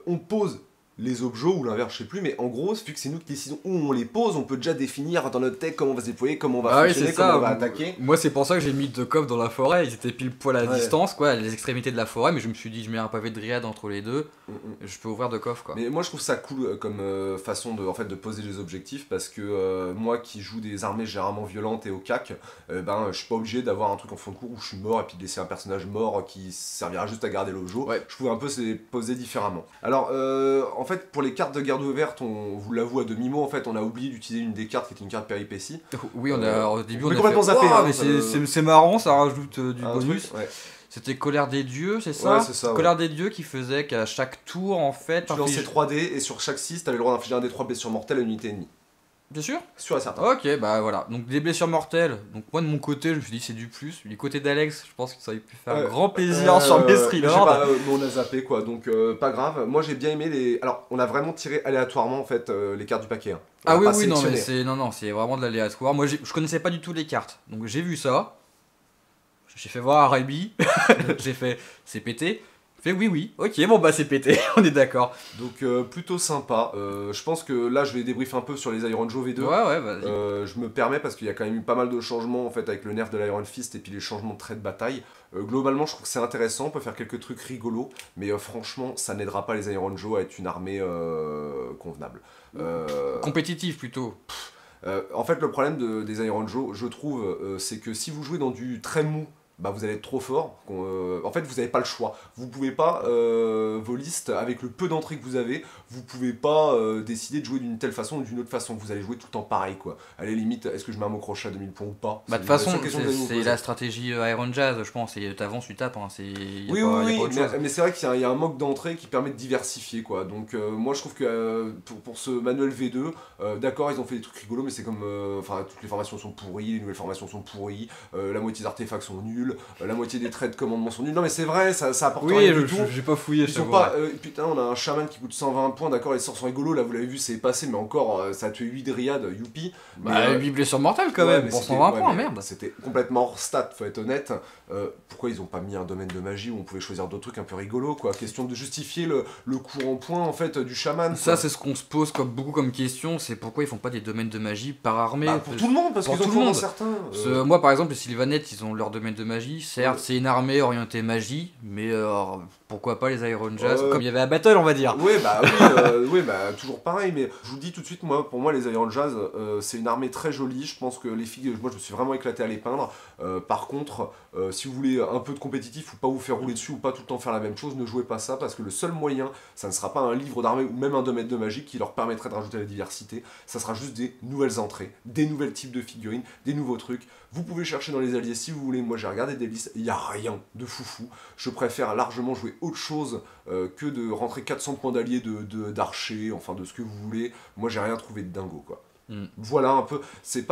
on pose les objets ou l'inverse, je sais plus, mais en gros, vu que c'est nous qui décidons où on les pose, on peut déjà définir dans notre tech comment on va se déployer, comment on va Ah oui, fonctionner, c'est comment ça. on va attaquer. Moi, c'est pour ça que j'ai mis deux coffres dans la forêt, ils étaient pile poil à Ouais. distance, quoi, à les extrémités de la forêt, mais je me suis dit, je mets un pavé de dryade entre les deux, Mm, mm. je peux ouvrir deux coffres, quoi. Mais moi je trouve ça cool comme façon de, en fait, de poser les objectifs parce que moi qui joue des armées généralement violentes et au cac, ben je suis pas obligé d'avoir un truc en fond de cours où je suis mort et puis de laisser un personnage mort qui servira juste à garder l'objet. Ouais. Je pouvais un peu se poser différemment. Alors en fait pour les cartes de garde ouverte, on vous l'avoue à demi-mot, en fait on a oublié d'utiliser une des cartes qui est une carte péripétie. Oui, on a, au début, on on est a complètement fait, zappé, oh, hein, mais c'est marrant, ça rajoute du Un bonus. truc, ouais. C'était Colère des Dieux, c'est ça? Ouais, c'est ça, ouais. Colère des Dieux qui faisait qu'à chaque tour, en fait, Tu lançais 3 dés et sur chaque 6 t'avais le droit d'infliger un des 3 blessures mortelles à une unité ennemie. Bien sûr. Sûr et certain. Ok, bah voilà. Donc des blessures mortelles. Donc moi de mon côté, je me suis dit c'est du plus. Du côté d'Alex, je pense que ça aurait pu faire grand plaisir sur mes je sais thrillers. pas, nous on a zappé quoi, donc pas grave. Moi j'ai bien aimé les. Alors on a vraiment tiré aléatoirement en fait les cartes du paquet. Hein. On Ah a oui, pas oui, non, mais sélectionné. c'est vraiment de l'aléatoire. Moi je connaissais pas du tout les cartes. Donc j'ai vu ça. J'ai fait voir à Rémi. J'ai fait c'est pété. Fait oui, ok, bon bah c'est pété, on est d'accord. Donc plutôt sympa. Je pense que là je vais débriefer un peu sur les Iron Joe V2. Ouais, vas-y. Je me permets parce qu'il y a quand même eu pas mal de changements en fait avec le nerf de l'Iron Fist et puis les changements de trait de bataille. Globalement je trouve que c'est intéressant, on peut faire quelques trucs rigolos, mais franchement ça n'aidera pas les Iron Joe à être une armée convenable. Compétitif plutôt. En fait le problème des Iron Joe, je trouve, c'est que si vous jouez dans du très mou, bah vous allez être trop fort. En fait, vous n'avez pas le choix. Vous pouvez pas, vos listes, avec le peu d'entrées que vous avez, vous pouvez pas décider de jouer d'une telle façon ou d'une autre façon. Vous allez jouer tout le temps pareil, quoi. À la limite, est-ce que je mets un mot crochet à 2000 points ou pas? Bah de toute façon, c'est la stratégie Iron Jazz, je pense. Et t'avances, tu tapes. Hein, Oui, mais c'est vrai qu'il y a un manque d'entrée qui permet de diversifier, quoi. Donc moi, je trouve que pour ce manuel V2, d'accord, ils ont fait des trucs rigolos, mais c'est comme, enfin, toutes les formations sont pourries, les nouvelles formations sont pourries, la moitié des artefacts sont nuls. La moitié des traits de commandement sont nuls. Non mais c'est vrai, ça apporte rien du tout. J'ai pas fouillé, Ils sont pas, putain, on a un chaman qui coûte 120 points, d'accord, les sorts sont rigolos, là vous l'avez vu, c'est passé, mais encore, ça a tué 8 dryades, youpi. Bah, 8 blessures mortelles quand ouais, même, mais pour c'était- 120 ouais, points, mais merde. C'était complètement hors stat, faut être honnête. Pourquoi ils ont pas mis un domaine de magie où on pouvait choisir d'autres trucs un peu rigolos, quoi? Question de justifier le cours en point, en fait, du chaman. Ça, quoi. c'est ce qu'on se pose beaucoup comme question, c'est pourquoi ils font pas des domaines de magie par armée. Bah, pour tout le monde, parce pour qu'ils en tout le font monde. certains. Moi, par exemple, les Sylvanettes, ils ont leur domaine de magie. Certes, c'est une armée orientée magie, mais pourquoi pas les Iron Jazz, comme il y avait à Battle, on va dire. Ouais, bah oui, ouais, bah toujours pareil, mais je vous le dis tout de suite, moi, pour moi, les Iron Jazz, c'est une armée très jolie. Je pense que les filles, moi, je me suis vraiment éclaté à les peindre. Par contre, si vous voulez un peu de compétitif ou pas vous faire rouler dessus ou pas tout le temps faire la même chose, ne jouez pas ça parce que le seul moyen, ça ne sera pas un livre d'armée ou même un domaine de magie qui leur permettrait de rajouter la diversité. Ça sera juste des nouvelles entrées, des nouvelles types de figurines, des nouveaux trucs. Vous pouvez chercher dans les alliés si vous voulez. Moi, j'ai regardé des listes, il n'y a rien de foufou. Je préfère largement jouer autre chose que de rentrer 400 points d'alliés d'archer, enfin de ce que vous voulez. Moi, j'ai rien trouvé de dingo, quoi. Voilà un peu, c'est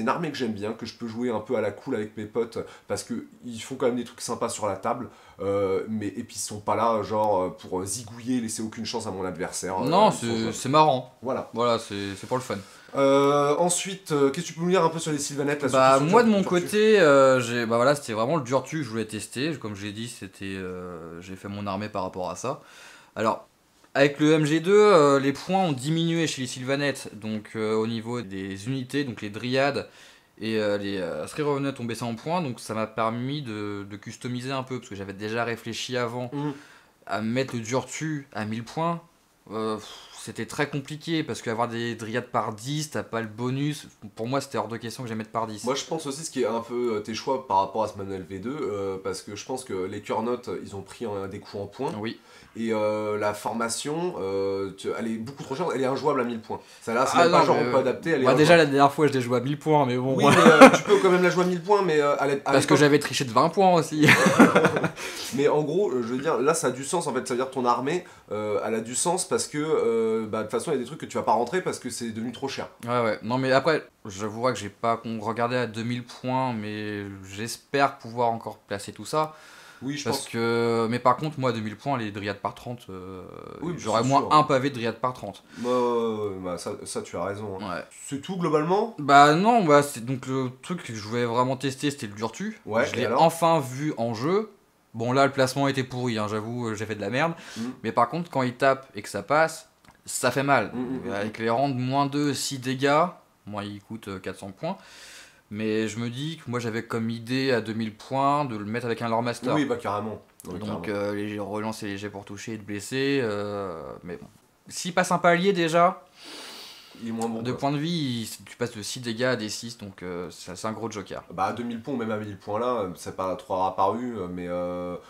une armée que j'aime bien, que je peux jouer un peu à la cool avec mes potes parce que ils font quand même des trucs sympas sur la table, et puis ils sont pas là genre pour zigouiller, laisser aucune chance à mon adversaire. Non, c'est marrant. Voilà. Voilà, c'est pour le fun. Ensuite, qu'est-ce que tu peux nous dire un peu sur les Sylvanettes là, Bah surtout moi sur de mon Turtu côté, bah voilà, c'était vraiment le Durtu que je voulais tester. Comme je l'ai dit, j'ai fait mon armée par rapport à ça. Alors avec le MG2, les points ont diminué chez les Sylvanettes, donc au niveau des unités, donc les Dryades et les Three Revenants ont baissé en points, donc ça m'a permis de customiser un peu, parce que j'avais déjà réfléchi avant à mettre le Durtu à 1000 points. C'était très compliqué parce qu'avoir des dryades par 10, t'as pas le bonus. Pour moi, c'était hors de question que j'aille mettre par 10. Moi je pense aussi ce qui est un peu tes choix par rapport à ce manuel V2, parce que je pense que les cœur notes ils ont pris des coups en points, Oui. et la formation elle est beaucoup trop chère, elle est injouable à 1000 points. Celle-là c'est Ah même pas non, genre mais, on peut adapter, elle est bah, déjà, injouable. la dernière fois, je l'ai joué à 1000 points, mais bon. Oui, mais tu peux quand même la jouer à 1000 points, mais Parce que j'avais triché de 20 points aussi. Mais en gros, je veux dire, là ça a du sens en fait, ça veut dire que ton armée, elle a du sens parce que de toute façon il y a des trucs que tu vas pas rentrer parce que c'est devenu trop cher. Ouais. Non, mais après, j'avouerai que j'ai pas regardé à 2000 points, mais j'espère pouvoir encore placer tout ça. Oui, je Parce pense. que. Mais par contre, moi, à 2000 points, les dryades par 30, Oui, j'aurais c'est moins sûr. un pavé de dryades par 30. Ça tu as raison, hein. Ouais. C'est tout globalement. Bah non, bah c'est donc le truc que je voulais vraiment tester, c'était le Durtu. Ouais, Je et l'ai alors enfin vu en jeu. Bon là, le placement était pourri, hein, j'avoue, j'ai fait de la merde. Mm. Mais par contre, quand il tape et que ça passe, ça fait mal. Avec les rangs de moins 2, 6 dégâts, moi il coûte 400 points. Mais je me dis que moi j'avais comme idée à 2000 points de le mettre avec un Lore Master. Oui, bah carrément. Oui, Donc carrément. les relancer les jets pour toucher et de blesser. Mais bon. S'il passe un palier déjà, Il est moins bon. de Quoi. point de vie, tu passes de 6 dégâts à des 6, donc c'est un gros joker. Bah à 2000 points ou même à 1000 points là, c'est pas trop apparu, mais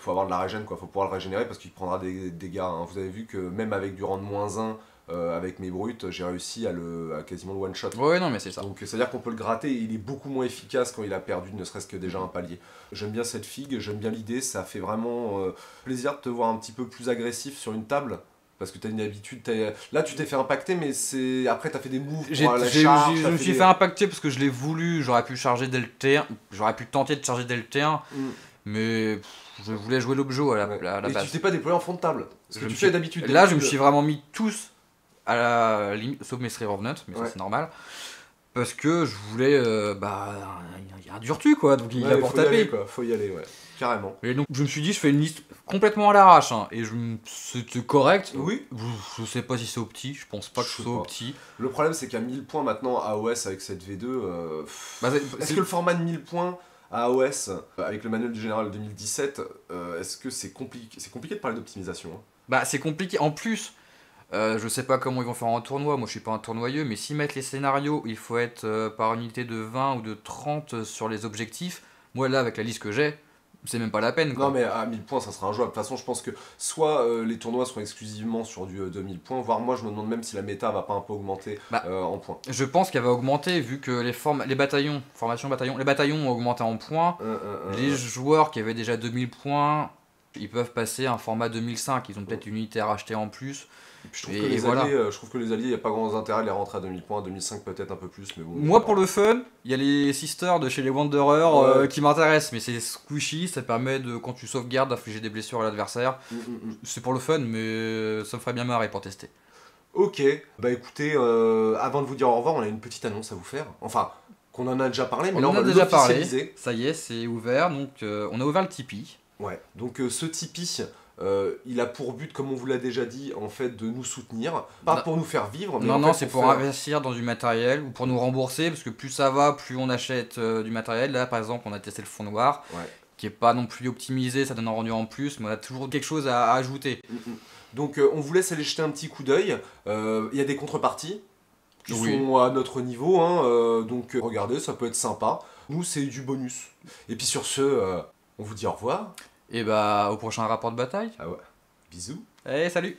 faut avoir de la régène quoi, faut pouvoir le régénérer parce qu'il prendra des dégâts. Hein. Vous avez vu que même avec du rang de -1, avec mes brutes, j'ai réussi à quasiment le one shot. Ouais, non, mais c'est ça. Donc c'est-à-dire qu'on peut le gratter, il est beaucoup moins efficace quand il a perdu ne serait-ce que déjà un palier. J'aime bien cette figue, j'aime bien l'idée, ça fait vraiment plaisir de te voir un petit peu plus agressif sur une table. Parce que t'as une habitude, là tu t'es fait impacter, mais c'est après t'as fait des moves pour la charge. Je me suis fait impacter parce que je l'ai voulu, j'aurais pu charger dès le T1, j'aurais pu tenter de charger dès le T1, mais je voulais jouer l'objet à la Et base. tu t'es pas déployé en fond de table. Ce que tu suis- fais d'habitude. Là, je me suis vraiment mis tous à la limite, sauf mes Revenant, mais ça Ouais. c'est normal. Parce que je voulais, il y a un Durtu quoi, donc il a pour faut y aller, taper. quoi. Faut y aller, ouais. Carrément. Et donc je me suis dit, je fais une liste complètement à l'arrache, hein, et c'était correct. Oui. Je sais pas si c'est au petit, je pense pas que Je ce sais soit au pas. petit. Le problème c'est qu'à 1000 points maintenant à AOS avec cette V2, Bah, est-ce que le format de 1000 points à AOS avec le manuel du général 2017, est-ce que c'est compliqué? C'est compliqué de parler d'optimisation. Hein. Bah c'est compliqué. En plus, je sais pas comment ils vont faire en tournoi, moi je suis pas un tournoyeux, mais s'ils mettent les scénarios, il faut être par unité de 20 ou de 30 sur les objectifs. Moi là, avec la liste que j'ai, c'est même pas la peine. Quoi. Non mais à 1000 points ça sera injouable. De toute façon je pense que soit les tournois seront exclusivement sur du 2000 points, voire moi je me demande même si la méta va pas un peu augmenter en points. Je pense qu'elle va augmenter vu que les bataillons, les bataillons ont augmenté en points. Les joueurs qui avaient déjà 2000 points, ils peuvent passer à un format 2005. Ils ont peut-être une unité à racheter en plus. Je trouve, je trouve que les alliés, il n'y a pas grand intérêt à les rentrer à 2000 points, à 2005 peut-être un peu plus, mais bon. Moi pour le fun, il y a les sisters de chez les Wanderers Ouais. qui m'intéressent, mais c'est squishy, ça permet de, quand tu sauvegardes, d'infliger des blessures à l'adversaire. C'est pour le fun, mais ça me ferait bien marrer pour tester. Ok, bah écoutez, avant de vous dire au revoir, on a une petite annonce à vous faire. Enfin, qu'on en a déjà parlé, mais On là en on a va déjà parlé, l'officialiser. ça y est, c'est ouvert, donc on a ouvert le Tipeee. Ouais, donc ce Tipeee, il a pour but, comme on vous l'a déjà dit, en fait, de nous soutenir. Pas Non. pour nous faire vivre, mais Non, en non, fait, c'est pour faire- investir dans du matériel ou pour nous rembourser, parce que plus ça va, plus on achète du matériel. Là, par exemple, on a testé le fond noir, Ouais. qui est pas non plus optimisé, ça donne un rendu en plus, mais on a toujours quelque chose à ajouter. Donc on vous laisse aller jeter un petit coup d'œil. Il y a des contreparties qui Oui. sont à notre niveau, hein, donc regardez, ça peut être sympa. Nous, c'est du bonus. Et puis sur ce, on vous dit au revoir. Et bah, au prochain rapport de bataille. Ah ouais, bisous. Allez, salut!